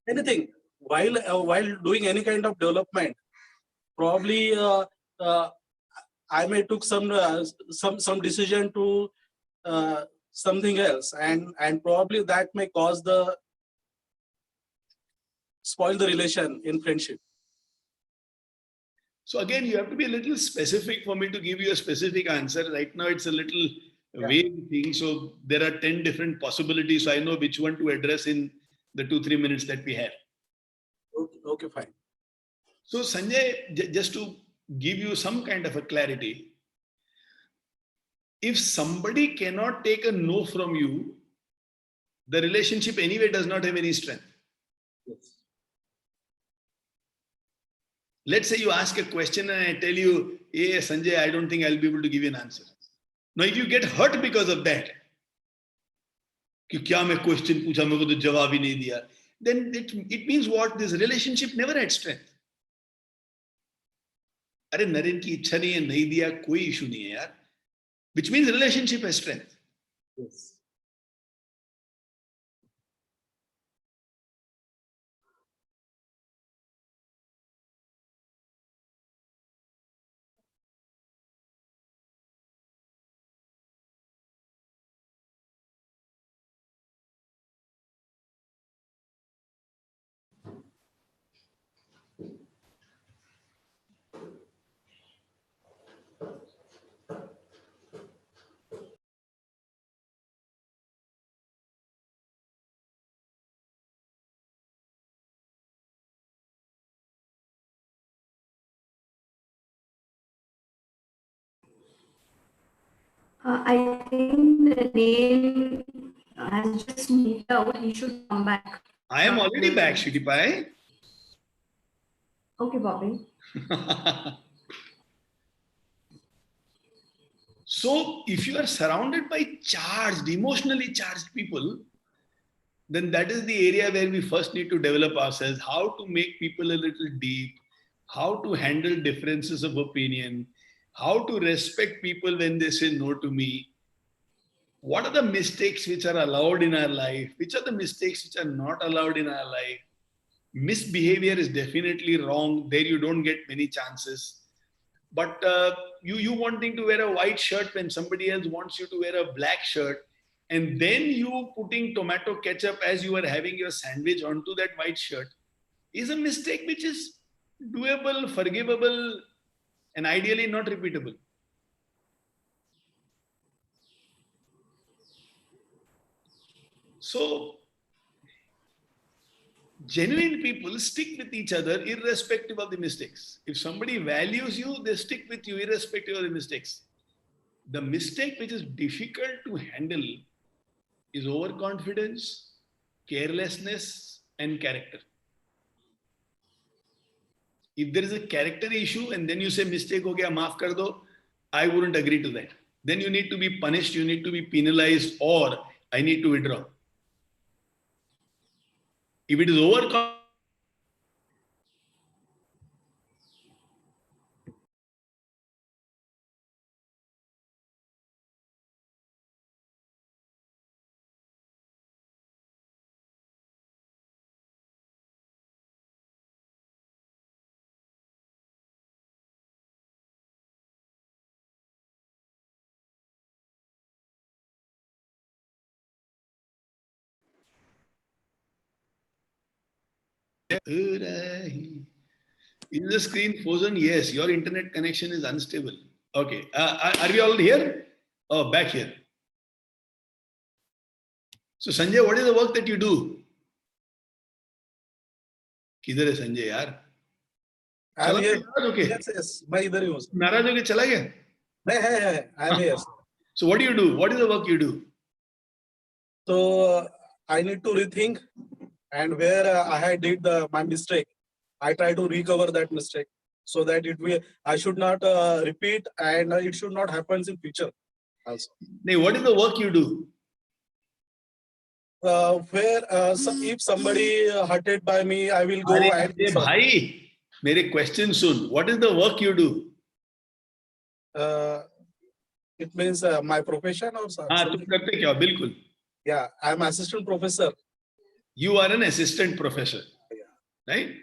Anything while doing any kind of development, probably I may took some decision to something else, and probably that may cause spoil the relation in friendship. So again, you have to be a little specific for me to give you a specific answer. Right now, it's a little vague thing. So there are 10 different possibilities. So I know which one to address in the 2-3 minutes that we have. Okay, fine. So Sanjay, just to give you some kind of a clarity, if somebody cannot take a no from you, the relationship anyway does not have any strength. Yes. Let's say you ask a question and I tell you, hey Sanjay, I don't think I'll be able to give you an answer. Now if you get hurt because of that, कि क्या मैं question पूछा मेरे को तो जवाब ही नहीं दिया, then it means what? This relationship never had strength. अरे नरेन की इच्छा नहीं है, नहीं दिया, कोई issue नहीं है यार. Which means relationship has strength. Yes. I think the name has just moved out. He should come back. I am already back, Shruti Pai. Okay, Bobby. So if you are surrounded by charged, emotionally charged people, then that is the area where we first need to develop ourselves, how to make people a little deep, how to handle differences of opinion, how to respect people when they say no to me. What are the mistakes which are allowed in our life? Which are the mistakes which are not allowed in our life? Misbehavior is definitely wrong. There you don't get many chances. But you wanting to wear a white shirt when somebody else wants you to wear a black shirt, and then you putting tomato ketchup as you are having your sandwich onto that white shirt is a mistake which is doable, forgivable, and ideally not repeatable. So genuine people stick with each other irrespective of the mistakes. If somebody values you, they stick with you irrespective of the mistakes. The mistake which is difficult to handle is overconfidence, carelessness, and character. If there is a character issue and then you say mistake ho gaya, maaf kar do, I wouldn't agree to that. Then you need to be punished, you need to be penalized, or I need to withdraw. If it is overconfidence, is the screen frozen? Yes, your internet connection is unstable. Okay, are we all here? Oh, back here. So Sanjay, what is the work that you do? किधर है संजय यार? I'm here. Okay. Yes. मैं इधर ही हूँ. नाराज होके चला गया? नहीं है. I'm here. So what do you do? What is the work you do? So I need to rethink, and where I had did my mistake, I try to recover that mistake so that I should not repeat, and it should not happen in future also. No, what is the work you do? If somebody hurted by me, I will go and भाई, मेरे question soon. What is the work you do? It means my profession or something. हाँ, तुम करते क्या? बिल्कुल. Yeah, I'm assistant professor. You are an assistant professor, right?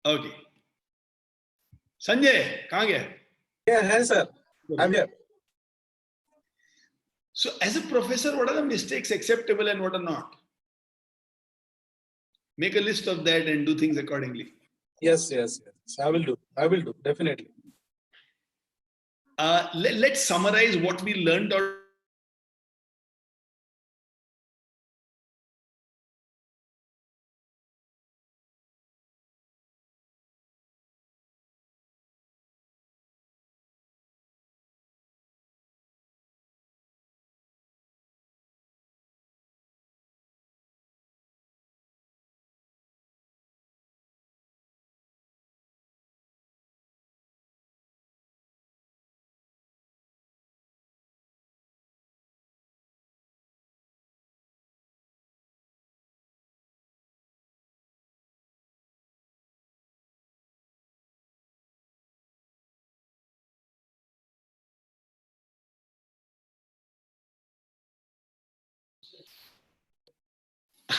Okay. Sanjay, कहाँ गया? Yeah, sir. I'm here. So as a professor, what are the mistakes acceptable and what are not? Make a list of that and do things accordingly. Yes. I will do, definitely. Let's summarize what we learned out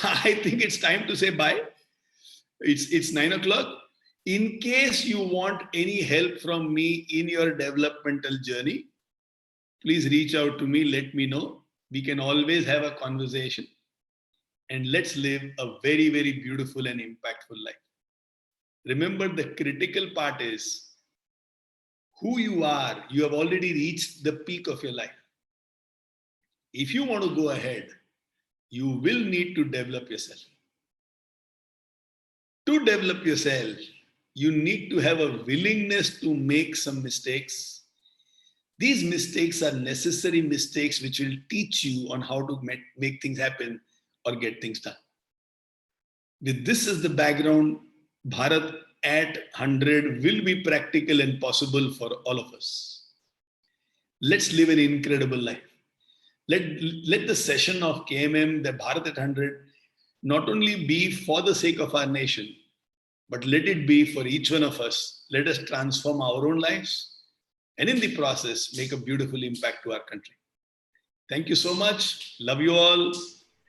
I think it's time to say bye. It's 9 o'clock. In case you want any help from me in your developmental journey, please reach out to me. Let me know. We can always have a conversation. And let's live a very, very beautiful and impactful life. Remember, the critical part is who you are. You have already reached the peak of your life. If you want to go ahead, you will need to develop yourself. To develop yourself, you need to have a willingness to make some mistakes. These mistakes are necessary mistakes which will teach you on how to make things happen or get things done. With this as the background, Bharat at 100 will be practical and possible for all of us. Let's live an incredible life. Let the session of KMM, the Bharat at 100, not only be for the sake of our nation, but let it be for each one of us. Let us transform our own lives and in the process, make a beautiful impact to our country. Thank you so much. Love you all.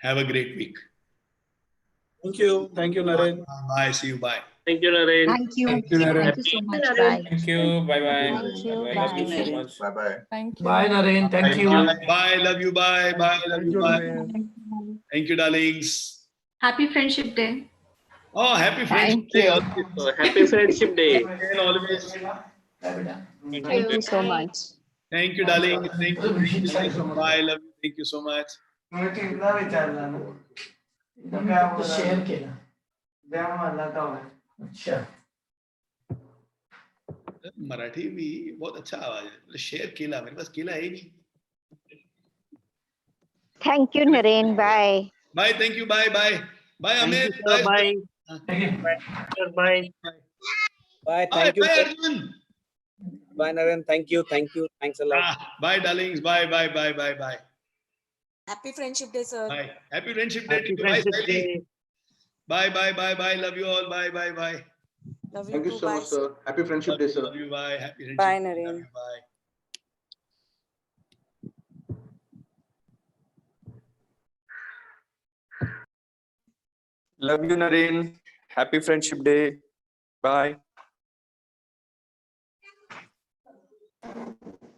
Have a great week. Thank you. Thank you, Naren. Bye. See you. Bye. Thank you, Naren. Thank you. Thank you, Naren. Thank you so much. Bye. Thank you. Bye-bye. Thank you. Love you so Bye. much. Bye-bye. Thank you. Bye, Naren. Thank you. Bye. Love you. Bye. Bye. Love you. Bye. Thank you, darlings. Happy Friendship Day. Oh, happy Friendship Thank Day. you. So, happy Friendship Day. And always. Thank you so much. Thank you, darling. Thank you. Bye. Love you. Thank you so much. Share केलं अच्छा मराठी भी बहुत अच्छा आवाज है share केला मेरे पास केला है नहीं Thank you, Naren. Bye. Bye thank you bye bye bye Amit Bye. Bye Bye. Bye. Thank you. Bye Arjun Bye, Naren. Thank you. Thank you. Thanks a lot. Bye darlings bye bye bye bye bye Happy Friendship Day, sir. Bye happy friendship day Happy to bye Friendship Day. Bye bye bye bye love you all bye bye bye Love you Thank you too. so Bye, much, sir. Happy Friendship Day, sir. love you bye happy friendship Bye, Day. Naren. Love you, bye Love you, Naren. Happy Friendship Day. Bye.